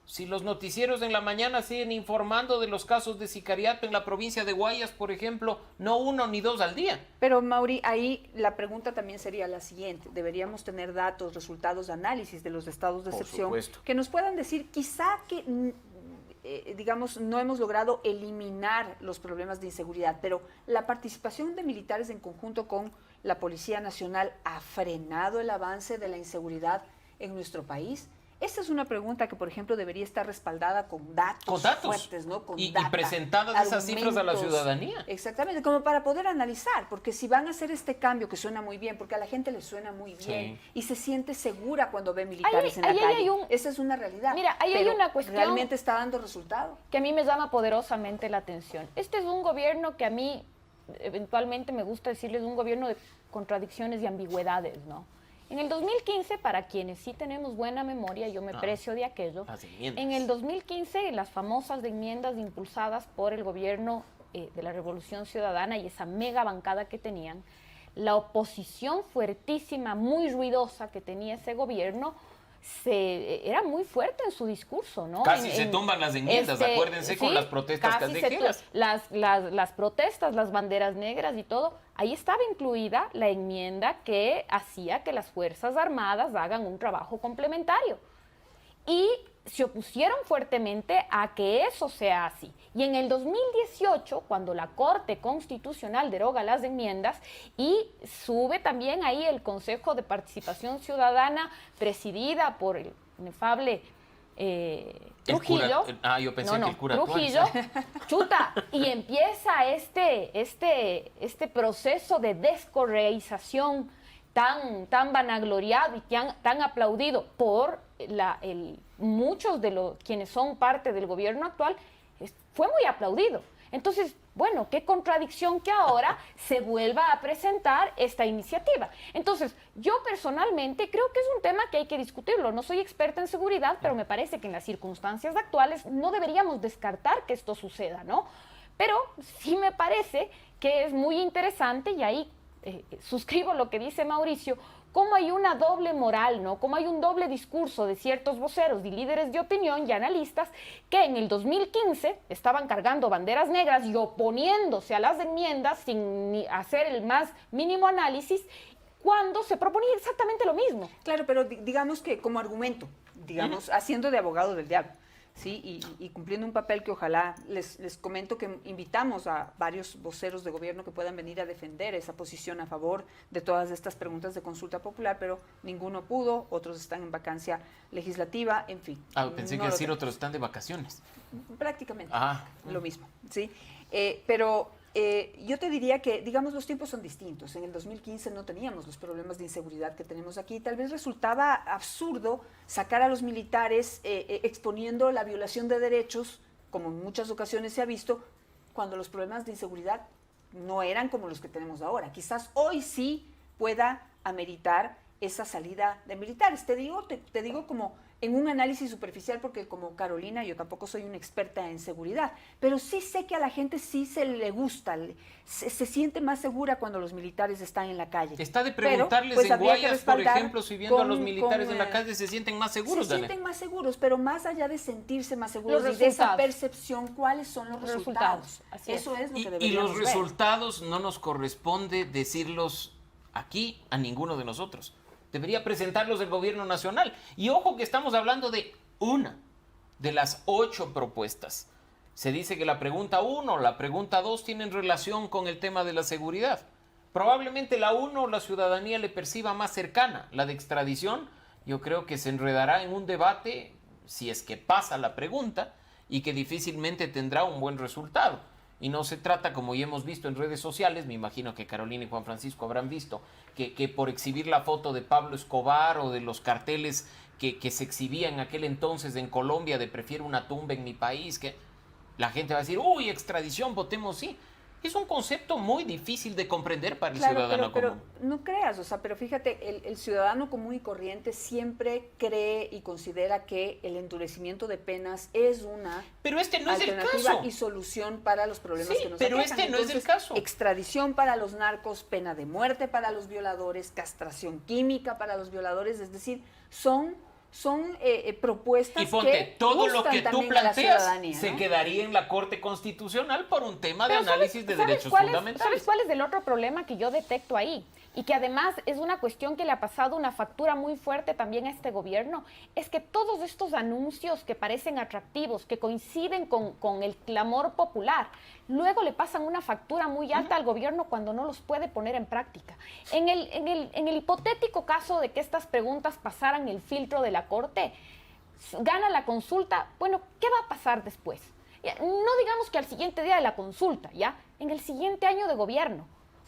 Speaker 3: Si los noticieros en la mañana siguen informando de los casos de sicariato en la provincia de Guayas, por ejemplo, no 1 ni 2 al día.
Speaker 1: Pero Mauri, ahí la pregunta también sería la siguiente. Deberíamos tener datos, resultados de análisis de los estados de
Speaker 3: Por
Speaker 1: excepción
Speaker 3: supuesto.
Speaker 1: que nos puedan decir quizá que, digamos, no hemos logrado eliminar los problemas de inseguridad, pero la participación de militares en conjunto con la Policía Nacional ha frenado el avance de la inseguridad en nuestro país. Esta es una pregunta que, por ejemplo, debería estar respaldada con datos, fuertes, ¿no? Con
Speaker 3: y
Speaker 1: data,
Speaker 3: presentadas esas cifras a la
Speaker 1: argumentos.
Speaker 3: ciudadanía.
Speaker 1: Exactamente, como para poder analizar, porque si van a hacer este cambio que suena muy bien, porque a la gente le suena muy bien
Speaker 3: Sí.
Speaker 1: y se siente segura cuando ve militares en
Speaker 4: ahí
Speaker 1: la calle.
Speaker 4: hay
Speaker 1: Esa es una realidad.
Speaker 4: Mira, ahí hay
Speaker 1: pero
Speaker 4: una cuestión-
Speaker 1: ¿realmente está dando resultado?
Speaker 4: que a mí me llama poderosamente la atención. Este es un gobierno que a mí eventualmente me gusta decirles un gobierno de contradicciones y ambigüedades, ¿no? En el 2015, para quienes sí tenemos buena memoria, yo me precio de aquello,
Speaker 3: Las enmiendas.
Speaker 4: en el 2015 las famosas enmiendas impulsadas por el gobierno de la Revolución Ciudadana y esa mega bancada que tenían, la oposición fuertísima, muy ruidosa que tenía ese gobierno, era muy fuerte en su discurso, ¿no?
Speaker 3: Casi se tumban las enmiendas, acuérdense, con las protestas callejeras.
Speaker 4: Las protestas, las banderas negras y todo, ahí estaba incluida la enmienda que hacía que las Fuerzas Armadas hagan un trabajo complementario. Y se opusieron fuertemente a que eso sea así. Y en el 2018, cuando la Corte Constitucional deroga las enmiendas y sube también ahí el Consejo de Participación Ciudadana, presidida por el inefable Trujillo.
Speaker 3: Yo pensé que el cura
Speaker 4: Trujillo, chuta, y empieza este proceso de descorreización tan vanagloriado y tan aplaudido por muchos de quienes son parte del gobierno actual, fue muy aplaudido. Entonces, bueno, qué contradicción que ahora se vuelva a presentar esta iniciativa. Entonces, yo personalmente creo que es un tema que hay que discutirlo. No soy experta en seguridad, pero me parece que en las circunstancias actuales no deberíamos descartar que esto suceda, ¿no? Pero sí me parece que es muy interesante, y ahí suscribo lo que dice Mauricio, cómo hay una doble moral, ¿no? Cómo hay un doble discurso de ciertos voceros y líderes de opinión y analistas que en el 2015 estaban cargando banderas negras y oponiéndose a las enmiendas sin hacer el más mínimo análisis, cuando se proponía exactamente lo mismo.
Speaker 1: Claro, pero digamos que como argumento, digamos, haciendo de abogado del diablo, ¿sí? Y cumpliendo un papel que ojalá, les comento que invitamos a varios voceros de gobierno que puedan venir a defender esa posición a favor de todas estas preguntas de consulta popular, pero ninguno pudo, otros están en vacancia legislativa, en fin.
Speaker 3: Pensé que decir otros están de vacaciones.
Speaker 1: Prácticamente lo mismo, ¿sí? Yo te diría que, digamos, los tiempos son distintos. En el 2015 no teníamos los problemas de inseguridad que tenemos aquí. Tal vez resultaba absurdo sacar a los militares exponiendo la violación de derechos, como en muchas ocasiones se ha visto, cuando los problemas de inseguridad no eran como los que tenemos ahora. Quizás hoy sí pueda ameritar esa salida de militares. Te digo como en un análisis superficial, porque como Carolina yo tampoco soy una experta en seguridad, pero sí sé que a la gente sí se le gusta, se siente más segura cuando los militares están en la calle.
Speaker 3: Está de preguntarles, pero, pues, en Guayas, por ejemplo, si viendo a los militares en la calle se sienten más seguros.
Speaker 1: Se sienten más seguros, pero más allá de sentirse más seguros y de esa percepción, ¿cuáles son los resultados? Eso es lo que deberíamos
Speaker 3: ver. Y los
Speaker 1: ver.
Speaker 3: Resultados no nos corresponde decirlos aquí a ninguno de nosotros. Debería presentarlos el gobierno nacional. Y ojo que estamos hablando de una de las 8 propuestas. Se dice que la pregunta 1, la pregunta 2 tienen relación con el tema de la seguridad. Probablemente la 1 la ciudadanía le perciba más cercana. La de extradición, yo creo que se enredará en un debate, si es que pasa la pregunta, y que difícilmente tendrá un buen resultado. Y no se trata, como ya hemos visto en redes sociales, me imagino que Carolina y Juan Francisco habrán visto, que por exhibir la foto de Pablo Escobar o de los carteles que se exhibían en aquel entonces en Colombia de prefiero una tumba en mi país, que la gente va a decir, uy, extradición, votemos sí. Es un concepto muy difícil de comprender para el ciudadano común.
Speaker 1: Pero no creas, pero fíjate, el ciudadano común y corriente siempre cree y considera que el endurecimiento de penas es una alternativa y solución para los problemas que nos aquejan.
Speaker 3: Pero este no es el caso.
Speaker 1: Extradición para los narcos, pena de muerte para los violadores, castración química para los violadores, es decir, son propuestas
Speaker 3: y ponte,
Speaker 1: que
Speaker 3: todo lo que tú planteas se
Speaker 1: ¿no?
Speaker 3: quedaría en la Corte Constitucional por un tema de análisis de derechos fundamentales.
Speaker 4: ¿Sabes cuál es el otro problema que yo detecto ahí? Y que además es una cuestión que le ha pasado una factura muy fuerte también a este gobierno, es que todos estos anuncios que parecen atractivos, que coinciden con el clamor popular, luego le pasan una factura muy alta al gobierno cuando no los puede poner en práctica. En el hipotético caso de que estas preguntas pasaran el filtro de la Corte, gana la consulta, bueno, ¿qué va a pasar después? No digamos que al siguiente día de la consulta, ¿ya? En el siguiente año de gobierno.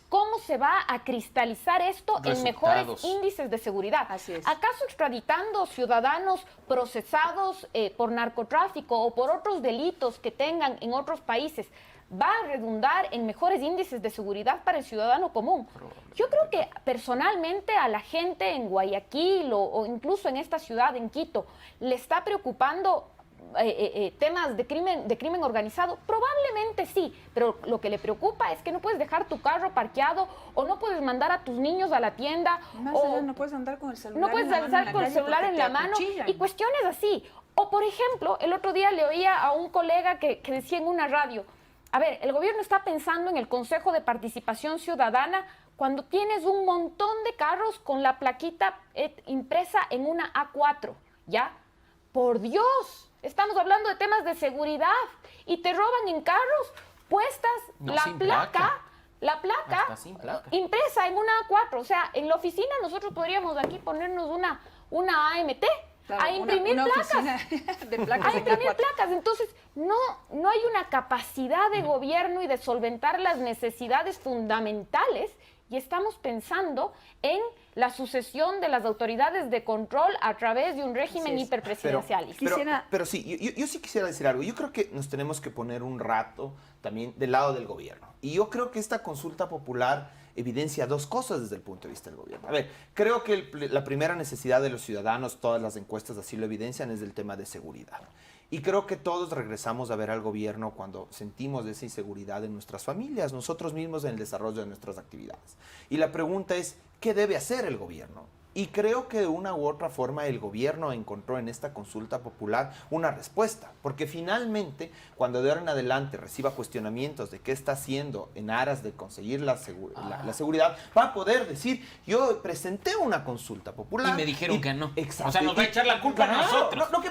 Speaker 4: ¿Cómo se va a cristalizar esto en mejores índices de seguridad?
Speaker 1: Así es.
Speaker 4: ¿Acaso extraditando ciudadanos procesados por narcotráfico o por otros delitos que tengan en otros países va a redundar en mejores índices de seguridad para el ciudadano común? Yo creo que personalmente a la gente en Guayaquil o incluso en esta ciudad, en Quito, le está preocupando temas de crimen organizado? Probablemente sí, pero lo que le preocupa es que no puedes dejar tu carro parqueado o no puedes mandar a tus niños a la tienda. O
Speaker 1: no puedes andar con el celular.
Speaker 4: No puedes andar con el celular en la mano y cuestiones así. O, por ejemplo, el otro día le oía a un colega que decía en una radio, a ver, el gobierno está pensando en el Consejo de Participación Ciudadana cuando tienes un montón de carros con la plaquita impresa en una A4, ¿ya? Por Dios, estamos hablando de temas de seguridad y te roban en carros puestas
Speaker 3: No,
Speaker 4: la
Speaker 3: sin
Speaker 4: placa
Speaker 3: Hasta sin placa.
Speaker 4: impresa en una A4. O sea, en la oficina nosotros podríamos aquí ponernos una AMT.
Speaker 1: Claro,
Speaker 4: a imprimir
Speaker 1: una
Speaker 4: placas.
Speaker 1: oficina de placas
Speaker 4: A
Speaker 1: en
Speaker 4: imprimir
Speaker 1: A4.
Speaker 4: placas. Entonces, no hay una capacidad de gobierno y de solventar las necesidades fundamentales y estamos pensando en la sucesión de las autoridades de control a través de un régimen hiperpresidencialista.
Speaker 2: Pero sí, yo sí quisiera decir algo. Yo creo que nos tenemos que poner un rato también del lado del gobierno. Y yo creo que esta consulta popular evidencia dos cosas desde el punto de vista del gobierno. A ver, creo que la primera necesidad de los ciudadanos, todas las encuestas así lo evidencian, es del tema de seguridad. Y creo que todos regresamos a ver al gobierno cuando sentimos esa inseguridad en nuestras familias, nosotros mismos en el desarrollo de nuestras actividades. Y la pregunta es, ¿qué debe hacer el gobierno? Y creo que de una u otra forma el gobierno encontró en esta consulta popular una respuesta, porque finalmente cuando de ahora en adelante reciba cuestionamientos de qué está haciendo en aras de conseguir la seguridad, va a poder decir, yo presenté una consulta popular.
Speaker 3: Y me dijeron que no.
Speaker 2: Exacto.
Speaker 3: O sea, nos va a echar la culpa a nosotros.
Speaker 2: Lo que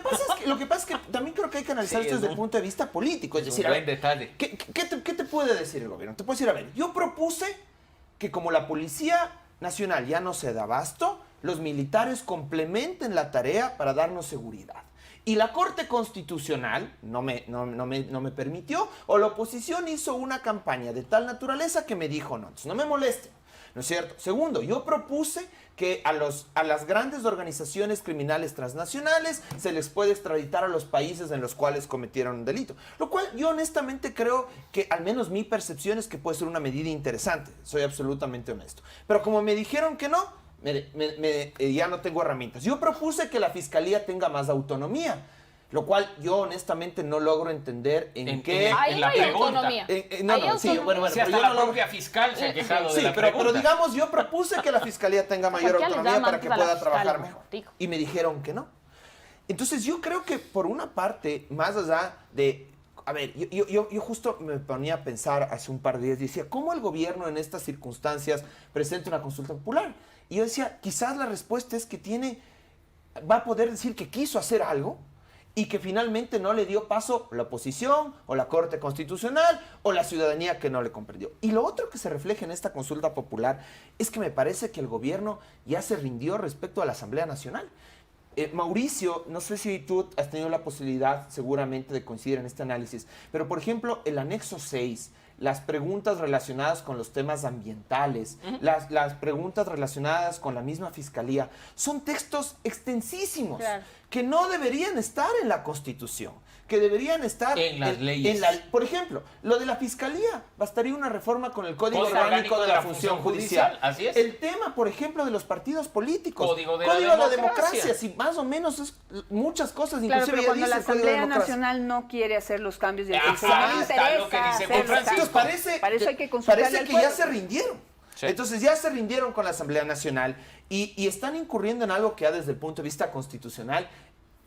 Speaker 2: pasa es que también creo que hay que analizar esto desde el punto de vista político. Es decir,
Speaker 3: un buen detalle.
Speaker 2: ¿qué te puede decir el gobierno? Te puede decir, a ver, yo propuse que como la Policía Nacional ya no se da abasto, los militares complementen la tarea para darnos seguridad. Y la Corte Constitucional no me permitió, o la oposición hizo una campaña de tal naturaleza que me dijo no. Entonces no me molesten, ¿no es cierto? Segundo, yo propuse que a las grandes organizaciones criminales transnacionales se les puede extraditar a los países en los cuales cometieron un delito. Lo cual yo honestamente creo que, al menos mi percepción es que puede ser una medida interesante. Soy absolutamente honesto. Pero como me dijeron que no, ya no tengo herramientas. Yo propuse que la fiscalía tenga más autonomía, lo cual yo honestamente no logro entender en qué...
Speaker 4: Ahí
Speaker 3: en
Speaker 4: no
Speaker 3: la
Speaker 4: hay
Speaker 3: pregunta.
Speaker 4: autonomía.
Speaker 2: Sí, bueno,
Speaker 3: Si hasta
Speaker 2: pero yo
Speaker 3: la
Speaker 2: no logro...
Speaker 3: propia fiscal se ha quejado de
Speaker 2: Sí,
Speaker 3: la
Speaker 2: pero
Speaker 3: pregunta.
Speaker 2: digamos, yo propuse que la fiscalía tenga mayor
Speaker 4: ¿Por qué les
Speaker 2: autonomía
Speaker 4: llaman
Speaker 2: para que
Speaker 4: a la
Speaker 2: pueda
Speaker 4: fiscal,
Speaker 2: trabajar
Speaker 4: no?
Speaker 2: mejor.
Speaker 4: Digo.
Speaker 2: Y me dijeron que no. Entonces yo creo que por una parte, más allá de... A ver, yo justo me ponía a pensar hace un par de días y decía, ¿cómo el gobierno en estas circunstancias presenta una consulta popular? Y yo decía, quizás la respuesta es que va a poder decir que quiso hacer algo y que finalmente no le dio paso la oposición o la Corte Constitucional o la ciudadanía que no le comprendió. Y lo otro que se refleja en esta consulta popular es que me parece que el gobierno ya se rindió respecto a la Asamblea Nacional. Mauricio, no sé si tú has tenido la posibilidad seguramente de coincidir en este análisis, pero por ejemplo el anexo 6, las preguntas relacionadas con los temas ambientales, las preguntas relacionadas con la misma fiscalía, son textos extensísimos que no deberían estar en la Constitución, que deberían estar
Speaker 3: en las leyes.
Speaker 2: Por ejemplo, lo de la fiscalía, bastaría una reforma con el Código Orgánico de la Función Judicial.
Speaker 3: Así es.
Speaker 2: El tema, por ejemplo, de los partidos políticos.
Speaker 3: Código de la democracia.
Speaker 2: Si más o menos es muchas cosas,
Speaker 1: Claro,
Speaker 2: inclusive
Speaker 1: pero cuando la
Speaker 2: dice el Código de
Speaker 1: Asamblea
Speaker 2: Democracia.
Speaker 1: Nacional no quiere hacer los cambios de
Speaker 3: Ajá,
Speaker 1: no le
Speaker 3: está
Speaker 1: interesa
Speaker 3: lo que dice
Speaker 1: hacer
Speaker 3: Juan
Speaker 1: los
Speaker 3: Francisco.
Speaker 1: cambios. Para eso hay que consultarle
Speaker 2: parece
Speaker 1: al
Speaker 2: que
Speaker 1: pueblo.
Speaker 2: ya se rindieron.
Speaker 3: Sí.
Speaker 2: Entonces ya se rindieron con la Asamblea Nacional y están incurriendo en algo que ya desde el punto de vista constitucional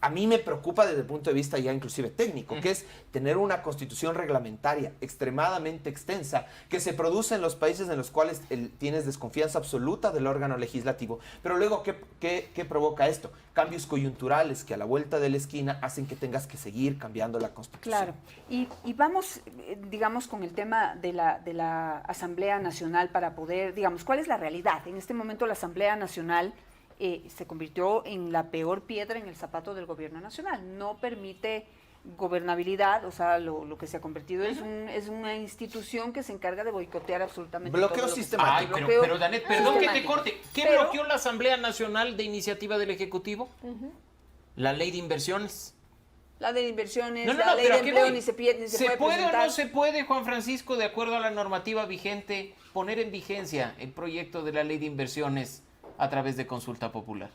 Speaker 2: a mí me preocupa desde el punto de vista ya inclusive técnico, que es tener una constitución reglamentaria extremadamente extensa que se produce en los países en los cuales tienes desconfianza absoluta del órgano legislativo. Pero luego, ¿qué provoca esto? Cambios coyunturales que a la vuelta de la esquina hacen que tengas que seguir cambiando la constitución.
Speaker 1: Claro. Y vamos, digamos, con el tema de la Asamblea Nacional para poder, digamos, ¿cuál es la realidad? En este momento la Asamblea Nacional se convirtió en la peor piedra en el zapato del gobierno nacional. No permite gobernabilidad, o sea, lo que se ha convertido es una institución que se encarga de boicotear absolutamente
Speaker 2: bloqueo
Speaker 1: todo lo que
Speaker 2: sistemático.
Speaker 3: Ay, pero Danet, perdón que te
Speaker 1: sistemático.
Speaker 3: corte. ¿Qué
Speaker 1: Pero-
Speaker 3: bloqueó la Asamblea Nacional de Iniciativa del Ejecutivo? La ley de inversiones.
Speaker 1: La de inversiones,
Speaker 3: No,
Speaker 1: la ley
Speaker 3: pero
Speaker 1: de
Speaker 3: ¿a qué
Speaker 1: empleo
Speaker 3: voy?
Speaker 1: ni se puede
Speaker 3: ¿Se puede o
Speaker 1: presentar.
Speaker 3: no se puede, Juan Francisco, de acuerdo a la normativa vigente, poner en vigencia el proyecto de la ley de inversiones a través de consulta popular?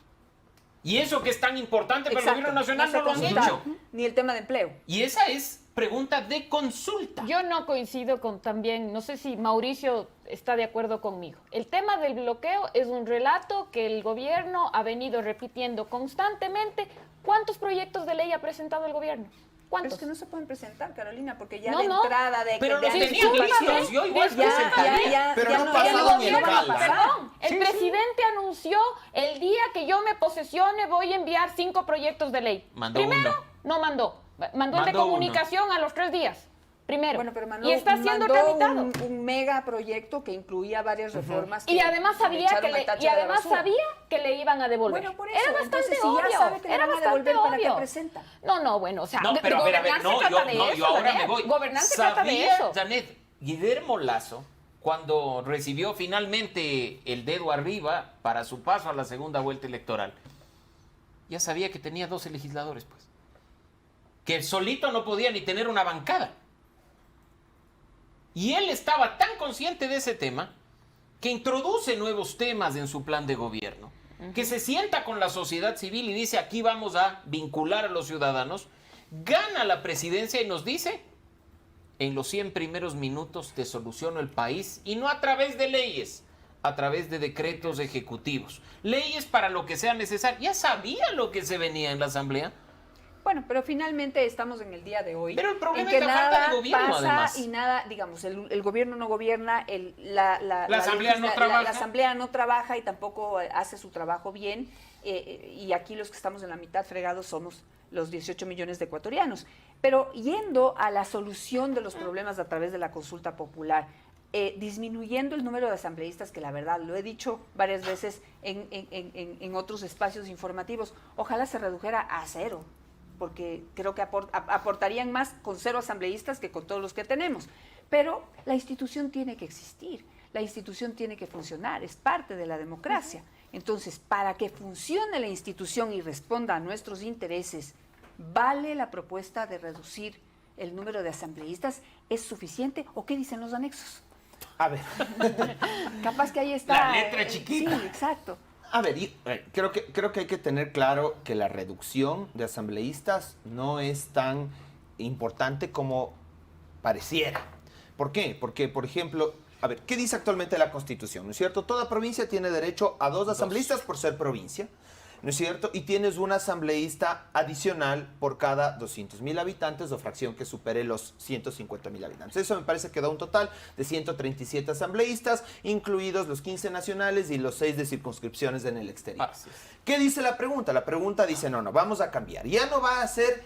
Speaker 3: Y eso que es tan importante para el
Speaker 1: Exacto,
Speaker 3: gobierno nacional
Speaker 1: se
Speaker 3: no lo han
Speaker 1: consultaron,
Speaker 3: hecho.
Speaker 1: ni el tema de empleo.
Speaker 3: Y esa es pregunta de consulta.
Speaker 4: Yo no coincido con también, no sé si Mauricio está de acuerdo conmigo. El tema del bloqueo es un relato que el gobierno ha venido repitiendo constantemente. ¿Cuántos proyectos de ley ha presentado el gobierno?
Speaker 1: Pero
Speaker 4: ¿Cuántos?
Speaker 1: es que no se pueden presentar, Carolina, porque ya
Speaker 4: No,
Speaker 1: de
Speaker 4: no.
Speaker 1: entrada de
Speaker 3: Pero
Speaker 1: de
Speaker 3: los tenían
Speaker 1: anticipación,
Speaker 3: listos, yo igual
Speaker 1: ya,
Speaker 3: presentaría.
Speaker 2: Pero no
Speaker 1: ya
Speaker 2: pasado ni en
Speaker 1: no va a
Speaker 2: cala.
Speaker 1: pasar.
Speaker 4: Perdón, el presidente anunció el día que yo me posesione voy a enviar 5 proyectos de ley.
Speaker 3: Mandó
Speaker 4: Primero,
Speaker 3: uno.
Speaker 4: no mandó. Mandó el de
Speaker 3: Mandó
Speaker 4: comunicación a los 3 días. Primero.
Speaker 1: Bueno, pero
Speaker 4: y está siendo
Speaker 1: mandó
Speaker 4: tramitado.
Speaker 1: un mega proyecto que incluía varias reformas.
Speaker 4: Y
Speaker 1: que
Speaker 4: además
Speaker 1: le
Speaker 4: sabía
Speaker 1: echaron
Speaker 4: que
Speaker 1: al
Speaker 4: le,
Speaker 1: tacho
Speaker 4: y
Speaker 1: de la
Speaker 4: además
Speaker 1: basura.
Speaker 4: sabía que le iban a devolver.
Speaker 1: Bueno, por eso.
Speaker 4: Era bastante
Speaker 1: Entonces, si
Speaker 4: obvio.
Speaker 1: ya sabe que le
Speaker 4: Era
Speaker 1: van a
Speaker 4: bastante
Speaker 1: devolver, ¿para qué
Speaker 4: obvio.
Speaker 1: presenta?
Speaker 4: No, bueno, o sea,
Speaker 3: No, pero a ver,
Speaker 4: gobernar
Speaker 3: no,
Speaker 4: se trata de
Speaker 3: yo
Speaker 4: eso,
Speaker 3: ahora
Speaker 4: Janet.
Speaker 3: me voy.
Speaker 4: Gobernar se trata de eso.
Speaker 3: Janet, Guillermo Lazo, cuando recibió finalmente el dedo arriba para su paso a la segunda vuelta electoral, ya sabía que tenía 12 legisladores, pues. Que solito no podía ni tener una bancada. Y él estaba tan consciente de ese tema que introduce nuevos temas en su plan de gobierno, que se sienta con la sociedad civil y dice, aquí vamos a vincular a los ciudadanos, gana la presidencia y nos dice, en los 100 primeros minutos te soluciono el país, y no a través de leyes, a través de decretos ejecutivos. Leyes para lo que sea necesario. Ya sabía lo que se venía en la Asamblea.
Speaker 1: Bueno, pero finalmente estamos en el día de hoy.
Speaker 3: Pero el problema
Speaker 1: en que
Speaker 3: es la falta
Speaker 1: nada
Speaker 3: de gobierno,
Speaker 1: pasa
Speaker 3: además.
Speaker 1: y nada, digamos, el gobierno no gobierna, la
Speaker 3: Asamblea no trabaja.
Speaker 1: La Asamblea no trabaja y tampoco hace su trabajo bien. Y aquí los que estamos en la mitad fregados somos los 18 millones de ecuatorianos. Pero yendo a la solución de los problemas a través de la consulta popular, disminuyendo el número de asambleístas, que la verdad lo he dicho varias veces en otros espacios informativos, ojalá se redujera a 0, porque creo que aportarían más con 0 asambleístas que con todos los que tenemos. Pero la institución tiene que existir, la institución tiene que funcionar, es parte de la democracia. Entonces, para que funcione la institución y responda a nuestros intereses, ¿vale la propuesta de reducir el número de asambleístas? ¿Es suficiente? ¿O qué dicen los anexos?
Speaker 2: A ver,
Speaker 1: Capaz que ahí está.
Speaker 3: La letra chiquita.
Speaker 1: Sí, exacto.
Speaker 2: a ver, creo que hay que tener claro que la reducción de asambleístas no es tan importante como pareciera. ¿Por qué? Porque, por ejemplo, a ver, ¿qué dice actualmente la Constitución? ¿No es cierto? Toda provincia tiene derecho a 2 asambleístas por ser provincia, ¿no es cierto? Y tienes un asambleísta adicional por cada 200.000 habitantes o fracción que supere los 150.000 habitantes. Eso me parece que da un total de 137 asambleístas, incluidos los 15 nacionales y los 6 de circunscripciones en el exterior.
Speaker 3: Así es.
Speaker 2: ¿Qué dice la pregunta? La pregunta dice, no, vamos a cambiar. Ya no va a ser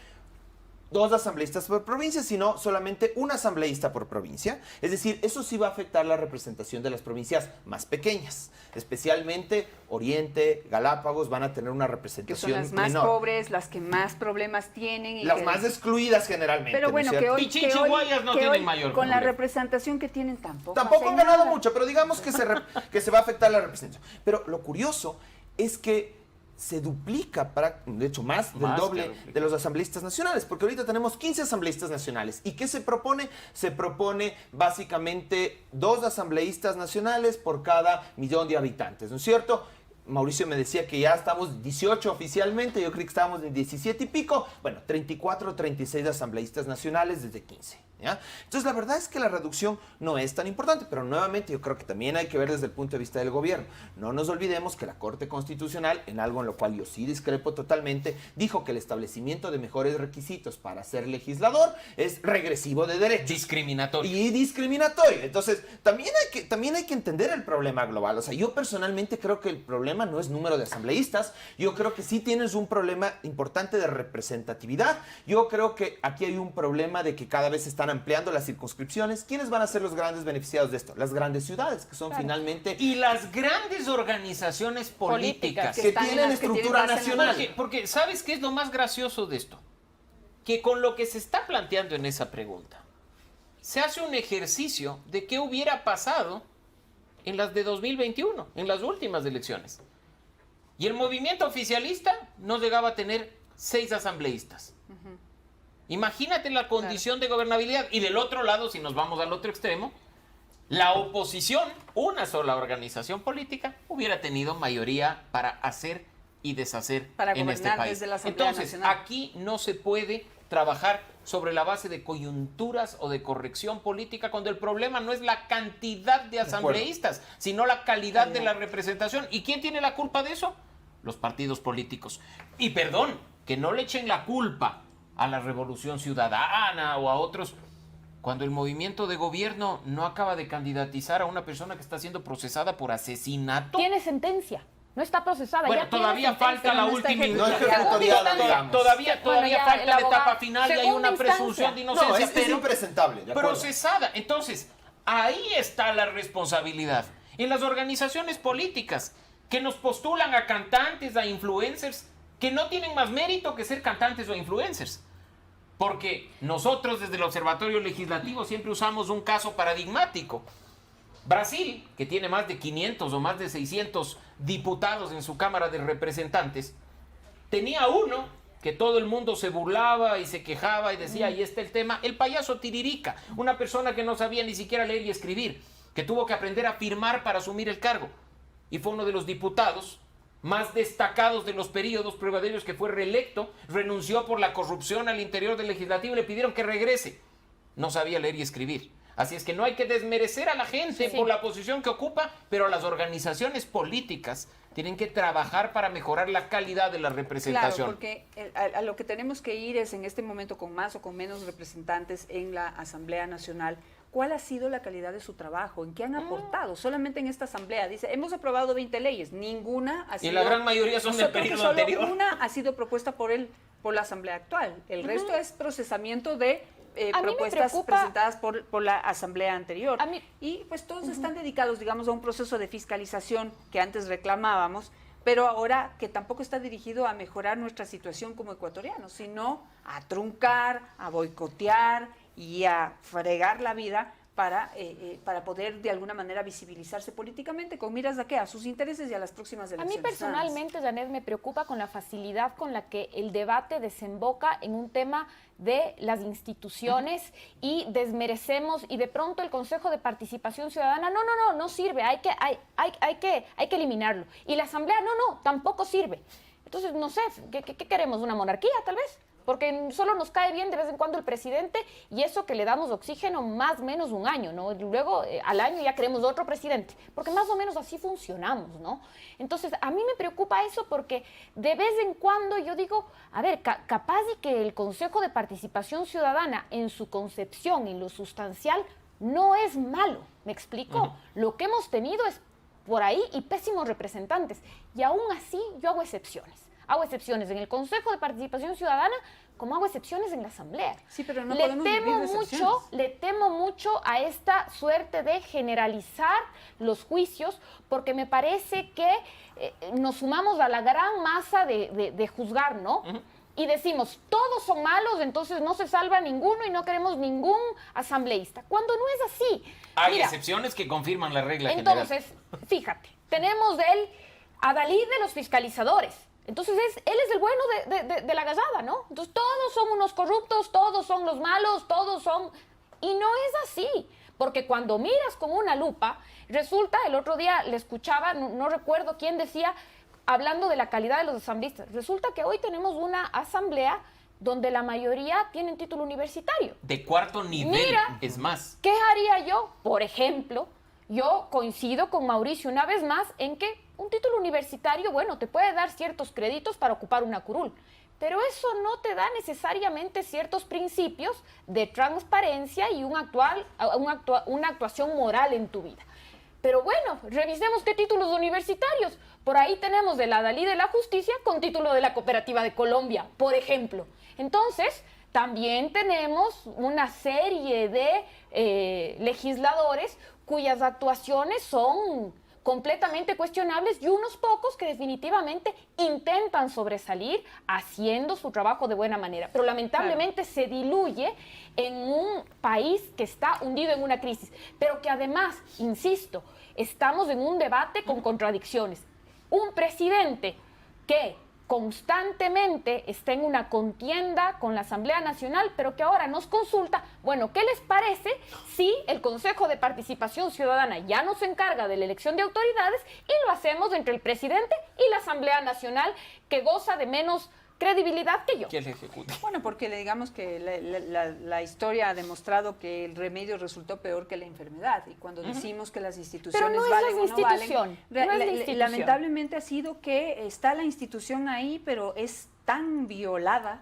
Speaker 2: 2 asambleístas por provincia, sino solamente un asambleísta por provincia. Es decir, eso sí va a afectar la representación de las provincias más pequeñas. Especialmente Oriente, Galápagos van a tener una
Speaker 1: Que
Speaker 2: representación
Speaker 1: son las más
Speaker 2: menor.
Speaker 1: pobres, las que más problemas tienen. Y
Speaker 2: Las
Speaker 1: que-
Speaker 2: más excluidas generalmente.
Speaker 1: Pero
Speaker 2: ¿no es
Speaker 1: bueno, que
Speaker 2: cierto?
Speaker 1: hoy,
Speaker 3: Pichincha y Guayas no
Speaker 1: que
Speaker 3: tienen
Speaker 1: hoy,
Speaker 3: mayor
Speaker 1: con la
Speaker 3: problema.
Speaker 1: representación que tienen tampoco.
Speaker 2: Tampoco
Speaker 1: hacen
Speaker 2: han ganado
Speaker 1: nada.
Speaker 2: mucho, pero digamos que que se va a afectar la representación. Pero lo curioso es que se duplica, de hecho más del
Speaker 3: Más que
Speaker 2: doble
Speaker 3: duplica.
Speaker 2: de los asambleístas nacionales, porque ahorita tenemos 15 asambleístas nacionales. ¿Y qué se propone? Se propone básicamente 2 asambleístas nacionales por cada 1.000.000 de habitantes, ¿no es cierto? Mauricio me decía que ya estamos 18 oficialmente, yo creí que estábamos en 17 y pico. Bueno, 34 o 36 asambleístas nacionales desde 15. ¿Ya? Entonces la verdad es que la reducción no es tan importante, pero nuevamente yo creo que también hay que ver desde el punto de vista del gobierno. No nos olvidemos que la Corte Constitucional, en algo en lo cual yo sí discrepo totalmente, dijo que el establecimiento de mejores requisitos para ser legislador es regresivo de derechos.
Speaker 3: Discriminatorio.
Speaker 2: Y discriminatorio. Entonces, también hay que entender el problema global. O sea, yo personalmente creo que el problema no es número de asambleístas. Yo creo que sí tienes un problema importante de representatividad. Yo creo que aquí hay un problema de que cada vez se están ampliando las circunscripciones. ¿Quiénes van a ser los grandes beneficiados de esto? Las grandes ciudades, que son finalmente...
Speaker 3: Y las grandes organizaciones políticas.
Speaker 2: que
Speaker 1: están en
Speaker 2: tienen
Speaker 1: las que tienen
Speaker 2: estructura
Speaker 1: base
Speaker 2: nacional.
Speaker 3: Porque ¿sabes qué es lo más gracioso de esto? Que con lo que se está planteando en esa pregunta, se hace un ejercicio de qué hubiera pasado en las de 2021, en las últimas elecciones. Y el movimiento oficialista no llegaba a tener 6 asambleístas. Imagínate la condición de gobernabilidad. Y del otro lado, si nos vamos al otro extremo, la oposición, una sola organización política, hubiera tenido mayoría para hacer y deshacer
Speaker 1: Para
Speaker 3: en este
Speaker 1: gobernar
Speaker 3: país.
Speaker 1: desde la Asamblea
Speaker 3: Entonces,
Speaker 1: Nacional.
Speaker 3: aquí no se puede trabajar sobre la base de coyunturas o de corrección política cuando el problema no es la cantidad de asambleístas, sino la calidad de la representación. ¿Y quién tiene la culpa de eso? Los partidos políticos. Y perdón, que no le echen la culpa a la Revolución Ciudadana o a otros cuando el movimiento de gobierno no acaba de candidatizar a una persona que está siendo procesada por asesinato.
Speaker 4: Tiene sentencia. No está procesada.
Speaker 3: Bueno,
Speaker 4: ya tiene
Speaker 3: todavía
Speaker 4: sentencia.
Speaker 3: falta la
Speaker 1: no está
Speaker 3: última
Speaker 2: No es
Speaker 1: ejecutoriada.
Speaker 2: ejecutoriada, digamos.
Speaker 3: Todavía
Speaker 4: Bueno, ya
Speaker 3: falta
Speaker 4: el
Speaker 3: la
Speaker 4: abogado.
Speaker 3: etapa final y hay
Speaker 4: Segunda
Speaker 3: una presunción
Speaker 4: instancia.
Speaker 3: de
Speaker 2: No,
Speaker 3: inocencia,
Speaker 2: es
Speaker 3: pero
Speaker 2: impresentable, de acuerdo.
Speaker 3: procesada. Entonces, ahí está la responsabilidad. En las organizaciones políticas que nos postulan a cantantes, a influencers, que no tienen más mérito que ser cantantes o influencers. Porque nosotros desde el Observatorio Legislativo siempre usamos un caso paradigmático. Brasil, que tiene más de 500 o más de 600 diputados en su Cámara de Representantes, tenía uno que todo el mundo se burlaba y se quejaba y decía, ahí está el tema, el payaso Tiririca, una persona que no sabía ni siquiera leer y escribir, que tuvo que aprender a firmar para asumir el cargo. Y fue uno de los diputados más destacados de los periodos, prueba de ellos que fue reelecto, renunció por la corrupción al interior del legislativo y le pidieron que regrese. No sabía leer y escribir. Así es que no hay que desmerecer a la gente por la posición que ocupa, pero las organizaciones políticas tienen que trabajar para mejorar la calidad de la representación.
Speaker 1: Claro, porque a lo que tenemos que ir es en este momento con más o con menos representantes en la Asamblea Nacional. ¿Cuál ha sido la calidad de su trabajo? ¿En qué han aportado? Solamente en esta Asamblea. Dice, hemos aprobado 20 leyes, ninguna ha sido...
Speaker 3: Y la gran mayoría son del
Speaker 1: creo que
Speaker 3: periodo
Speaker 1: solo
Speaker 3: anterior.
Speaker 1: una ha sido propuesta por la Asamblea actual. El resto es procesamiento de propuestas presentadas por la Asamblea anterior. Y pues todos están dedicados, digamos, a un proceso de fiscalización que antes reclamábamos, pero ahora que tampoco está dirigido a mejorar nuestra situación como ecuatorianos, sino a truncar, a boicotear y a fregar la vida para poder de alguna manera visibilizarse políticamente con miras a qué, a sus intereses y a las próximas
Speaker 4: A
Speaker 1: elecciones.
Speaker 4: mí personalmente, Janet, me preocupa con la facilidad con la que el debate desemboca en un tema de las instituciones y desmerecemos y de pronto el Consejo de Participación Ciudadana, no sirve, hay que eliminarlo. Y la Asamblea, tampoco sirve. Entonces, no sé, ¿qué queremos? ¿Una monarquía tal vez? Porque solo nos cae bien de vez en cuando el presidente y eso que le damos oxígeno más o menos un año, ¿no? Y luego al año ya queremos otro presidente, porque más o menos así funcionamos, ¿no? Entonces, a mí me preocupa eso porque de vez en cuando yo digo, a ver, capaz de que el Consejo de Participación Ciudadana en su concepción, en lo sustancial, no es malo, ¿me explico? Lo que hemos tenido es por ahí y pésimos representantes y aún así yo hago excepciones. Hago excepciones en el Consejo de Participación Ciudadana, como hago excepciones en la Asamblea.
Speaker 1: Sí, pero no podemos vivir de excepciones.
Speaker 4: Le temo mucho a esta suerte de generalizar los juicios, porque me parece que nos sumamos a la gran masa de juzgar, ¿no? Y decimos, todos son malos, entonces no se salva ninguno y no queremos ningún asambleísta. Cuando no es así.
Speaker 3: Hay excepciones que confirman la regla general.
Speaker 4: Entonces, fíjate, tenemos el adalid de los fiscalizadores. Entonces, él es el bueno de la gallada, ¿no? Entonces, todos son unos corruptos, todos son los malos, todos son... Y no es así, porque cuando miras con una lupa, resulta, el otro día le escuchaba, no recuerdo quién decía, hablando de la calidad de los asambleístas, resulta que hoy tenemos una asamblea donde la mayoría tienen título universitario.
Speaker 3: De cuarto nivel,
Speaker 4: Mira,
Speaker 3: es más.
Speaker 4: ¿Qué haría yo? Por ejemplo, yo coincido con Mauricio una vez más en que un título universitario, bueno, te puede dar ciertos créditos para ocupar una curul, pero eso no te da necesariamente ciertos principios de transparencia y una actuación moral en tu vida. Pero bueno, revisemos qué títulos universitarios. Por ahí tenemos de la Dalí de la Justicia con título de la Cooperativa de Colombia, por ejemplo. Entonces, también tenemos una serie de legisladores cuyas actuaciones son completamente cuestionables y unos pocos que definitivamente intentan sobresalir haciendo su trabajo de buena manera. Pero lamentablemente se diluye en un país que está hundido en una crisis, pero que además, insisto, estamos en un debate con contradicciones. Un presidente que constantemente está en una contienda con la Asamblea Nacional, pero que ahora nos consulta, bueno, ¿qué les parece si el Consejo de Participación Ciudadana ya nos encarga de la elección de autoridades y lo hacemos entre el presidente y la Asamblea Nacional, que goza de menos credibilidad que yo?
Speaker 3: ¿Quién le ejecuta?
Speaker 1: Bueno, porque le digamos que la historia ha demostrado que el remedio resultó peor que la enfermedad. Y cuando decimos que las instituciones
Speaker 4: Pero no es
Speaker 1: valen
Speaker 4: la
Speaker 1: o no valen,
Speaker 4: institución, no es la institución.
Speaker 1: lamentablemente ha sido que está la institución ahí, pero es tan violada,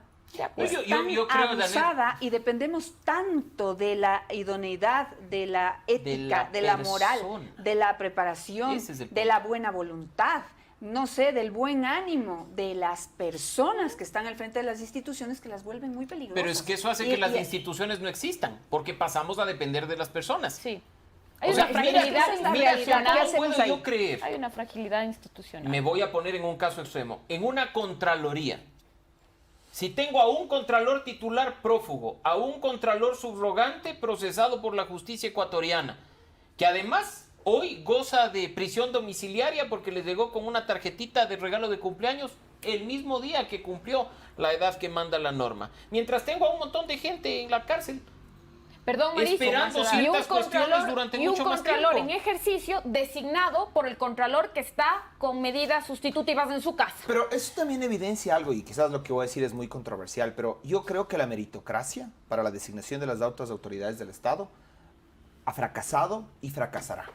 Speaker 3: Pues
Speaker 1: es
Speaker 3: yo
Speaker 1: tan
Speaker 3: creo, Daniel,
Speaker 1: abusada, y dependemos tanto de la idoneidad, de la ética, de la moral,
Speaker 3: persona.
Speaker 1: de la preparación,
Speaker 3: Ese es el
Speaker 1: de
Speaker 3: punto.
Speaker 1: la buena voluntad, no sé, del buen ánimo de las personas que están al frente de las instituciones, que las vuelven muy peligrosas.
Speaker 3: Pero es que eso hace que las instituciones no existan, porque pasamos a depender de las personas.
Speaker 4: Sí.
Speaker 3: O
Speaker 4: Hay
Speaker 3: sea,
Speaker 4: una
Speaker 3: mira,
Speaker 4: fragilidad
Speaker 3: mira,
Speaker 4: institucional.
Speaker 3: ¿cómo puedo yo creer?
Speaker 4: Hay una fragilidad institucional.
Speaker 3: Me voy a poner en un caso extremo. En una contraloría, si tengo a un contralor titular prófugo, a un contralor subrogante procesado por la justicia ecuatoriana, que además hoy goza de prisión domiciliaria porque le llegó con una tarjetita de regalo de cumpleaños el mismo día que cumplió la edad que manda la norma. Mientras tengo a un montón de gente en la cárcel.
Speaker 4: Perdón, Mauricio,
Speaker 3: Esperando ciertas cuestiones durante mucho más
Speaker 4: contralor
Speaker 3: tiempo.
Speaker 4: en ejercicio designado por el contralor que está con medidas sustitutivas en su casa.
Speaker 2: Pero eso también evidencia algo, y quizás lo que voy a decir es muy controversial, pero yo creo que la meritocracia para la designación de las altas autoridades del Estado ha fracasado y fracasará.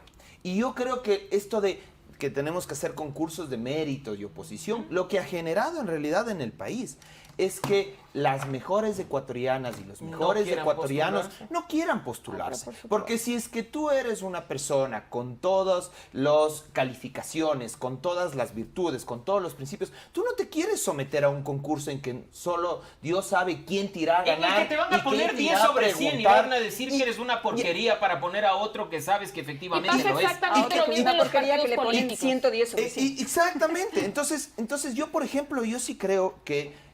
Speaker 2: Y yo creo que esto de que tenemos que hacer concursos de mérito y oposición, lo que ha generado en realidad en el país es que las mejores ecuatorianas y los mejores
Speaker 3: quieran
Speaker 2: ecuatorianos
Speaker 3: postularse.
Speaker 2: no quieran postularse.
Speaker 4: por supuesto.
Speaker 2: Porque si es que tú eres una persona con todas las calificaciones, con todas las virtudes, con todos los principios, tú no te quieres someter a un concurso en que solo Dios sabe quién te irá a
Speaker 3: En
Speaker 2: ganar.
Speaker 3: el que te van
Speaker 2: y
Speaker 3: a poner
Speaker 2: quién te
Speaker 3: 10
Speaker 2: irá a
Speaker 3: sobre 100 y
Speaker 2: preguntar.
Speaker 3: van a decir que eres una porquería para poner a otro que sabes que
Speaker 4: Y
Speaker 3: efectivamente
Speaker 4: pasa
Speaker 3: lo es.
Speaker 4: exactamente lo
Speaker 1: que
Speaker 4: mismo en
Speaker 1: una
Speaker 4: los
Speaker 1: porquería que
Speaker 4: partidos
Speaker 1: le ponen
Speaker 4: políticos.
Speaker 1: 110 sobre 100.
Speaker 2: Exactamente. Entonces yo, por ejemplo, yo sí creo que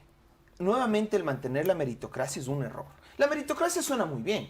Speaker 2: nuevamente el mantener la meritocracia es un error. La meritocracia suena muy bien.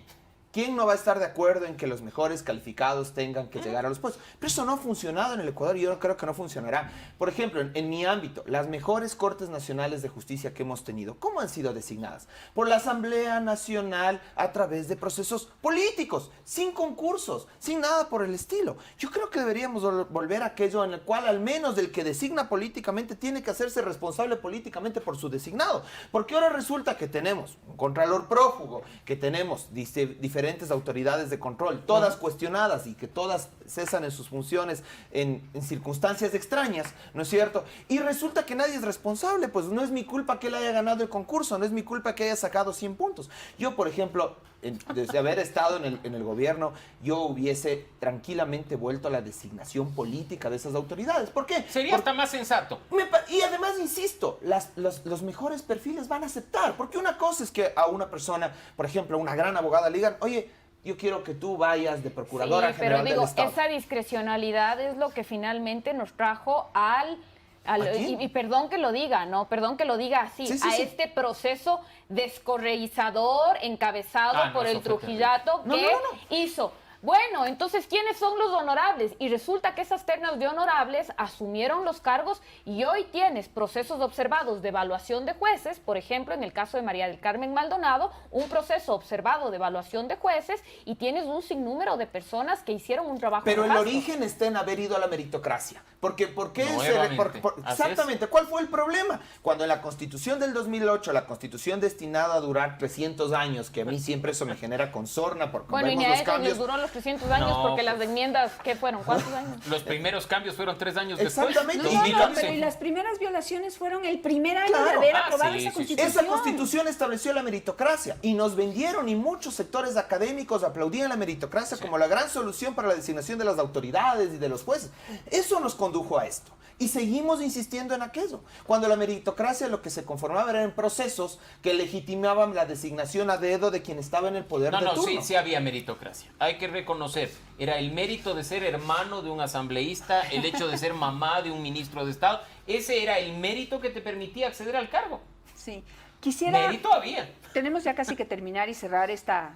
Speaker 2: ¿Quién no va a estar de acuerdo en que los mejores calificados tengan que llegar a los puestos? Pero eso no ha funcionado en el Ecuador y yo creo que no funcionará. Por ejemplo, en mi ámbito, las mejores Cortes Nacionales de Justicia que hemos tenido, ¿cómo han sido designadas? Por la Asamblea Nacional a través de procesos políticos, sin concursos, sin nada por el estilo. Yo creo que deberíamos volver a aquello en el cual al menos el que designa políticamente tiene que hacerse responsable políticamente por su designado. Porque ahora resulta que tenemos un contralor prófugo, que tenemos diferentes autoridades de control, todas cuestionadas y que todas cesan en sus funciones en circunstancias extrañas, ¿no es cierto? Y resulta que nadie es responsable, pues no es mi culpa que él haya ganado el concurso, no es mi culpa que haya sacado 100 puntos. Yo, por ejemplo, desde haber estado en el gobierno, yo hubiese tranquilamente vuelto a la designación política de esas autoridades. ¿Por qué?
Speaker 3: Sería hasta más sensato.
Speaker 2: Y además, insisto, los mejores perfiles van a aceptar. Porque una cosa es que a una persona, por ejemplo, una gran abogada, le digan, oye, yo quiero que tú vayas de procuradora
Speaker 4: Sí,
Speaker 2: general
Speaker 4: pero digo,
Speaker 2: del Estado.
Speaker 4: esa discrecionalidad es lo que finalmente nos trajo al
Speaker 2: ¿A quién?
Speaker 4: y perdón que lo diga, ¿no? Perdón que lo diga así,
Speaker 2: Sí, sí,
Speaker 4: a
Speaker 2: sí.
Speaker 4: este proceso descorreizador encabezado
Speaker 3: No,
Speaker 4: por
Speaker 3: eso
Speaker 4: el
Speaker 3: fue
Speaker 4: Trujillato
Speaker 2: terrible.
Speaker 4: que
Speaker 2: No.
Speaker 4: hizo. Bueno, entonces, ¿quiénes son los honorables? Y resulta que esas ternas de honorables asumieron los cargos y hoy tienes procesos observados de evaluación de jueces, por ejemplo, en el caso de María del Carmen Maldonado, un proceso observado de evaluación de jueces y tienes un sinnúmero de personas que hicieron un trabajo
Speaker 2: Pero el
Speaker 4: nefasto.
Speaker 2: origen está en haber ido a la meritocracia. ¿Por qué
Speaker 3: Nuevamente. Así
Speaker 2: exactamente. ¿Cuál fue el problema? Cuando en la Constitución del 2008, la Constitución destinada a durar 300 años, que a mí siempre eso me genera consorna porque
Speaker 4: Bueno, y
Speaker 2: vemos
Speaker 4: ni a
Speaker 2: los
Speaker 4: ellos
Speaker 2: cambios.
Speaker 4: les duró los 300 años
Speaker 3: No,
Speaker 4: porque
Speaker 3: pues.
Speaker 4: las enmiendas, ¿qué fueron? ¿Cuántos años?
Speaker 3: Los primeros cambios fueron 3 años después.
Speaker 2: Exactamente.
Speaker 1: No,
Speaker 3: 2011.
Speaker 1: pero y las primeras violaciones fueron el primer año de
Speaker 2: Claro.
Speaker 1: haber
Speaker 3: Ah,
Speaker 1: aprobado
Speaker 3: sí,
Speaker 1: esa
Speaker 3: sí, sí.
Speaker 1: constitución.
Speaker 2: Esa constitución estableció la meritocracia y nos vendieron y muchos sectores académicos aplaudían la meritocracia como la gran solución para la designación de las autoridades y de los jueces. Eso nos condujo a esto. Y seguimos insistiendo en aquello. Cuando la meritocracia lo que se conformaba eran procesos que legitimaban la designación a dedo de quien estaba en el poder de turno.
Speaker 3: Sí había meritocracia. Hay que reconocer, era el mérito de ser hermano de un asambleísta, el hecho de ser mamá de un ministro de Estado. Ese era el mérito que te permitía acceder al cargo.
Speaker 1: Sí. Quisiera...
Speaker 3: Mérito había.
Speaker 1: Tenemos ya casi que terminar y cerrar esta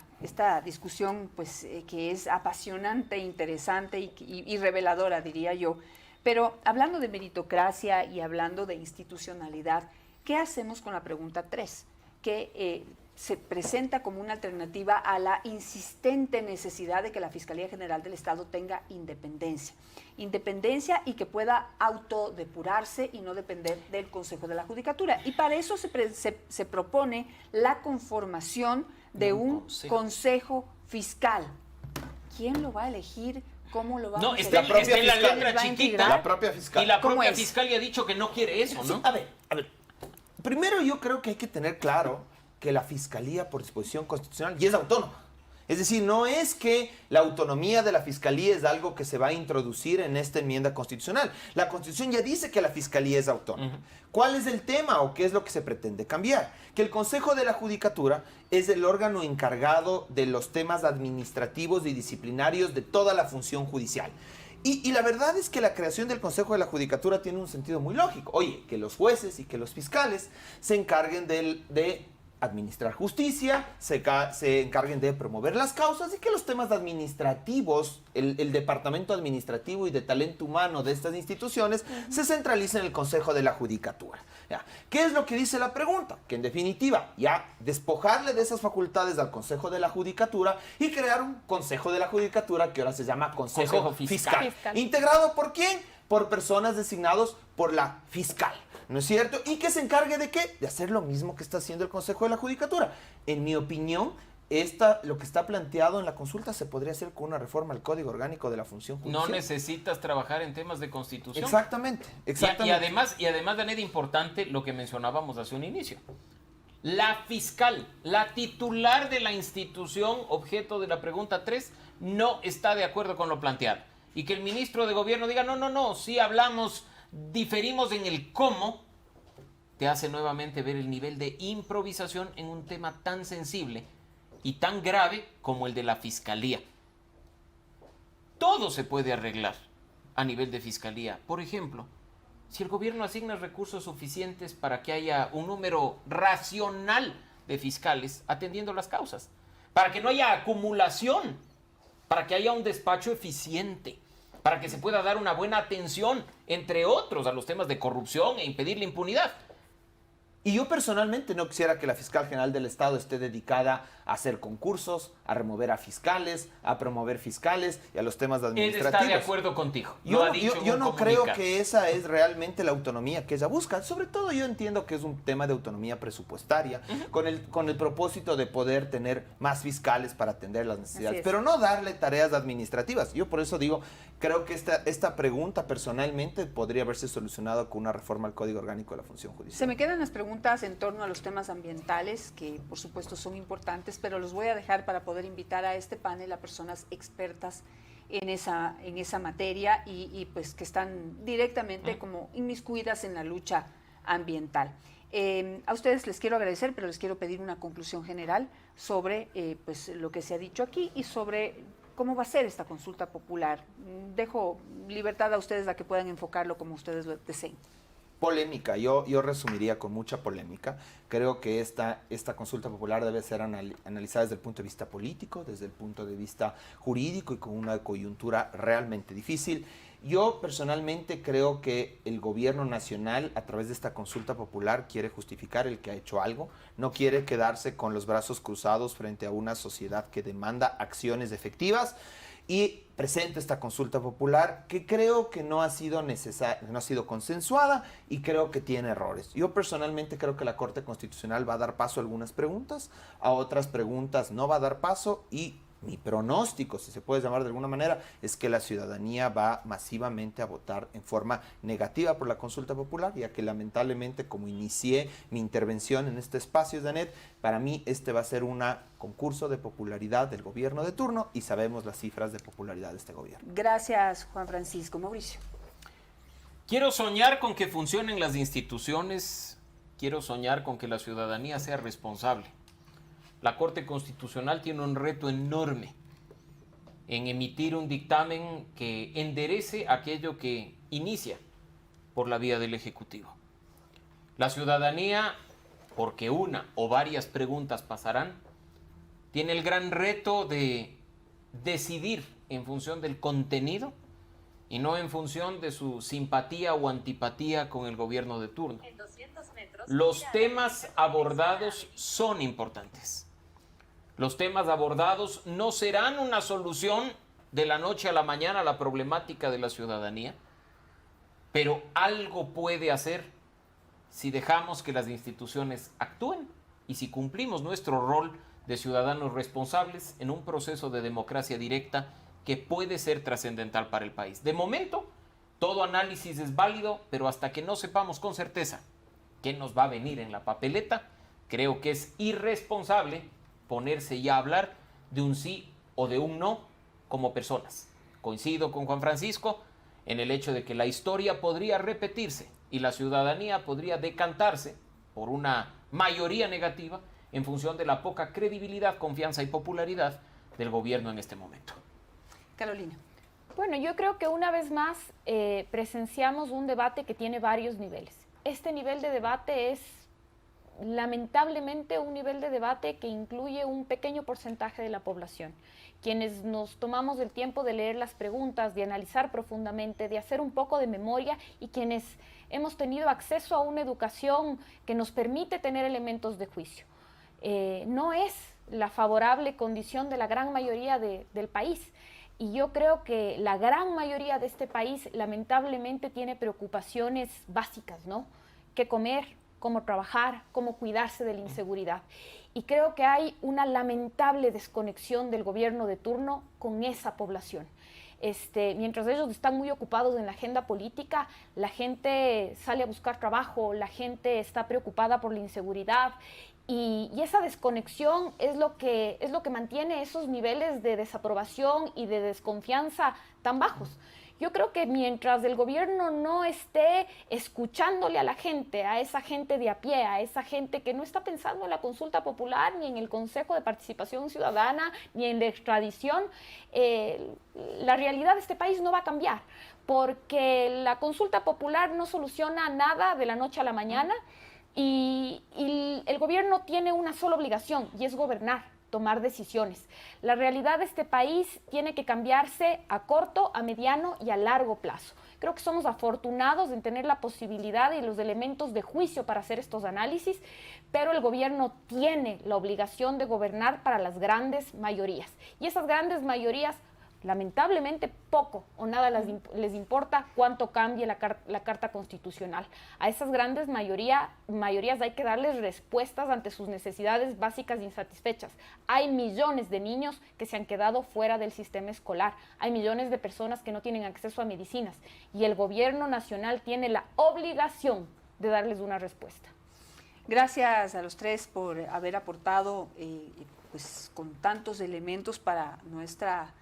Speaker 1: discusión, pues que es apasionante, interesante y reveladora, diría yo. Pero hablando de meritocracia y hablando de institucionalidad, ¿qué hacemos con la pregunta 3? Que se presenta como una alternativa a la insistente necesidad de que la Fiscalía General del Estado tenga independencia. Independencia y que pueda autodepurarse y no depender del Consejo de la Judicatura. Y para eso se propone la conformación de un consejo fiscal. ¿Quién lo va a elegir? ¿Cómo lo va a elegir?
Speaker 3: No, está en la letra chiquita.
Speaker 2: La propia fiscal.
Speaker 3: Y la
Speaker 1: ¿Cómo
Speaker 3: propia
Speaker 1: es?
Speaker 3: fiscal ya ha dicho que no quiere eso, ¿no?
Speaker 2: Sí, a ver. Primero yo creo que hay que tener claro que la Fiscalía, por disposición constitucional, ya es autónoma. Es decir, no es que la autonomía de la Fiscalía es algo que se va a introducir en esta enmienda constitucional. La Constitución ya dice que la Fiscalía es autónoma. ¿Cuál es el tema o qué es lo que se pretende cambiar? Que el Consejo de la Judicatura es el órgano encargado de los temas administrativos y disciplinarios de toda la función judicial. Y la verdad es que la creación del Consejo de la Judicatura tiene un sentido muy lógico. Oye, que los jueces y que los fiscales se encarguen de administrar justicia, se encarguen de promover las causas y que los temas administrativos, el departamento administrativo y de talento humano de estas instituciones se centralicen en el Consejo de la Judicatura. ¿Ya? ¿Qué es lo que dice la pregunta? Que en definitiva, ya despojarle de esas facultades al Consejo de la Judicatura y crear un Consejo de la Judicatura que ahora se llama Consejo Fiscal. ¿Integrado por quién? Por personas designados por la fiscal. ¿No es cierto? ¿Y que se encargue de qué? De hacer lo mismo que está haciendo el Consejo de la Judicatura. En mi opinión, lo que está planteado en la consulta se podría hacer con una reforma al Código Orgánico de la Función Judicial.
Speaker 3: No necesitas trabajar en temas de constitución.
Speaker 2: Exactamente.
Speaker 3: Y además, Danet, importante lo que mencionábamos hace un inicio. La fiscal, la titular de la institución objeto de la pregunta 3, no está de acuerdo con lo planteado. Y que el ministro de Gobierno diga, no, sí hablamos, diferimos en el cómo, te hace nuevamente ver el nivel de improvisación en un tema tan sensible y tan grave como el de la fiscalía. Todo se puede arreglar a nivel de fiscalía. Por ejemplo, si el gobierno asigna recursos suficientes para que haya un número racional de fiscales atendiendo las causas, para que no haya acumulación, para que haya un despacho eficiente, para que se pueda dar una buena atención, entre otros, a los temas de corrupción e impedir la impunidad.
Speaker 2: Y yo personalmente no quisiera que la Fiscal General del Estado esté dedicada a hacer concursos, a remover a fiscales, a promover fiscales y a los temas administrativos.
Speaker 3: Él está de acuerdo contigo.
Speaker 2: Yo no creo que esa es realmente la autonomía que ella busca. Sobre todo yo entiendo que es un tema de autonomía presupuestaria, con el propósito de poder tener más fiscales para atender las necesidades, pero no darle tareas administrativas. Yo por eso digo, creo que esta pregunta personalmente podría haberse solucionado con una reforma al Código Orgánico de la Función Judicial.
Speaker 1: Se me quedan las preguntas en torno a los temas ambientales, que por supuesto son importantes, pero los voy a dejar para poder invitar a este panel a personas expertas en esa materia y pues que están directamente como inmiscuidas en la lucha ambiental. A ustedes les quiero agradecer, pero les quiero pedir una conclusión general sobre pues lo que se ha dicho aquí y sobre cómo va a ser esta consulta popular. Dejo libertad a ustedes a que puedan enfocarlo como ustedes lo deseen.
Speaker 2: Polémica, yo resumiría con mucha polémica. Creo que esta consulta popular debe ser analizada desde el punto de vista político, desde el punto de vista jurídico y con una coyuntura realmente difícil. Yo personalmente creo que el gobierno nacional, a través de esta consulta popular, quiere justificar el que ha hecho algo, no quiere quedarse con los brazos cruzados frente a una sociedad que demanda acciones efectivas. Y presenta esta consulta popular que creo que no ha sido consensuada y creo que tiene errores. Yo personalmente creo que la Corte Constitucional va a dar paso a algunas preguntas, a otras preguntas no va a dar paso y mi pronóstico, si se puede llamar de alguna manera, es que la ciudadanía va masivamente a votar en forma negativa por la consulta popular, ya que lamentablemente, como inicié mi intervención en este espacio, Danet, para mí este va a ser un concurso de popularidad del gobierno de turno y sabemos las cifras de popularidad de este gobierno.
Speaker 1: Gracias, Juan Francisco. Mauricio.
Speaker 3: Quiero soñar con que funcionen las instituciones, quiero soñar con que la ciudadanía sea responsable. La Corte Constitucional tiene un reto enorme en emitir un dictamen que enderece aquello que inicia por la vía del Ejecutivo. La ciudadanía, porque una o varias preguntas pasarán, tiene el gran reto de decidir en función del contenido y no en función de su simpatía o antipatía con el gobierno de turno. Los temas abordados son importantes. Los temas abordados no serán una solución de la noche a la mañana a la problemática de la ciudadanía, pero algo puede hacer si dejamos que las instituciones actúen y si cumplimos nuestro rol de ciudadanos responsables en un proceso de democracia directa que puede ser trascendental para el país. De momento, todo análisis es válido, pero hasta que no sepamos con certeza qué nos va a venir en la papeleta, creo que es irresponsable ponerse ya a hablar de un sí o de un no como personas. Coincido con Juan Francisco en el hecho de que la historia podría repetirse y la ciudadanía podría decantarse por una mayoría negativa en función de la poca credibilidad, confianza y popularidad del gobierno en este momento.
Speaker 1: Carolina.
Speaker 4: Bueno, yo creo que una vez más presenciamos un debate que tiene varios niveles. Este nivel de debate es lamentablemente un nivel de debate que incluye un pequeño porcentaje de la población. Quienes nos tomamos el tiempo de leer las preguntas, de analizar profundamente, de hacer un poco de memoria y quienes hemos tenido acceso a una educación que nos permite tener elementos de juicio. No es la favorable condición de la gran mayoría del país. Y yo creo que la gran mayoría de este país lamentablemente tiene preocupaciones básicas, ¿no? ¿Qué comer? ¿Cómo trabajar? ¿Cómo cuidarse de la inseguridad? Y creo que hay una lamentable desconexión del gobierno de turno con esa población. Mientras ellos están muy ocupados en la agenda política, la gente sale a buscar trabajo, la gente está preocupada por la inseguridad y esa desconexión es lo que mantiene esos niveles de desaprobación y de desconfianza tan bajos. Yo creo que mientras el gobierno no esté escuchándole a la gente, a esa gente de a pie, a esa gente que no está pensando en la consulta popular, ni en el Consejo de Participación Ciudadana, ni en la extradición, la realidad de este país no va a cambiar, porque la consulta popular no soluciona nada de la noche a la mañana y el gobierno tiene una sola obligación y es gobernar, tomar decisiones. La realidad de este país tiene que cambiarse a corto, a mediano y a largo plazo. Creo que somos afortunados en tener la posibilidad y los elementos de juicio para hacer estos análisis, pero el gobierno tiene la obligación de gobernar para las grandes mayorías. Y esas grandes mayorías, lamentablemente, poco o nada les importa cuánto cambie la Carta Constitucional. A esas grandes mayorías hay que darles respuestas ante sus necesidades básicas insatisfechas. Hay millones de niños que se han quedado fuera del sistema escolar. Hay millones de personas que no tienen acceso a medicinas. Y el gobierno nacional tiene la obligación de darles una respuesta.
Speaker 1: Gracias a los tres por haber aportado pues, con tantos elementos para nuestra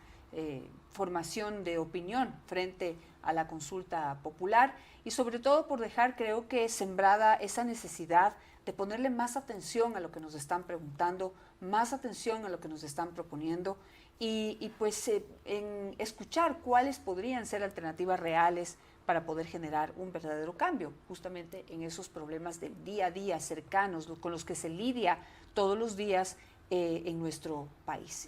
Speaker 1: formación de opinión frente a la consulta popular y sobre todo por dejar, creo que sembrada esa necesidad de ponerle más atención a lo que nos están preguntando, más atención a lo que nos están proponiendo y pues en escuchar cuáles podrían ser alternativas reales para poder generar un verdadero cambio, justamente en esos problemas del día a día cercanos, con los que se lidia todos los días en nuestro país.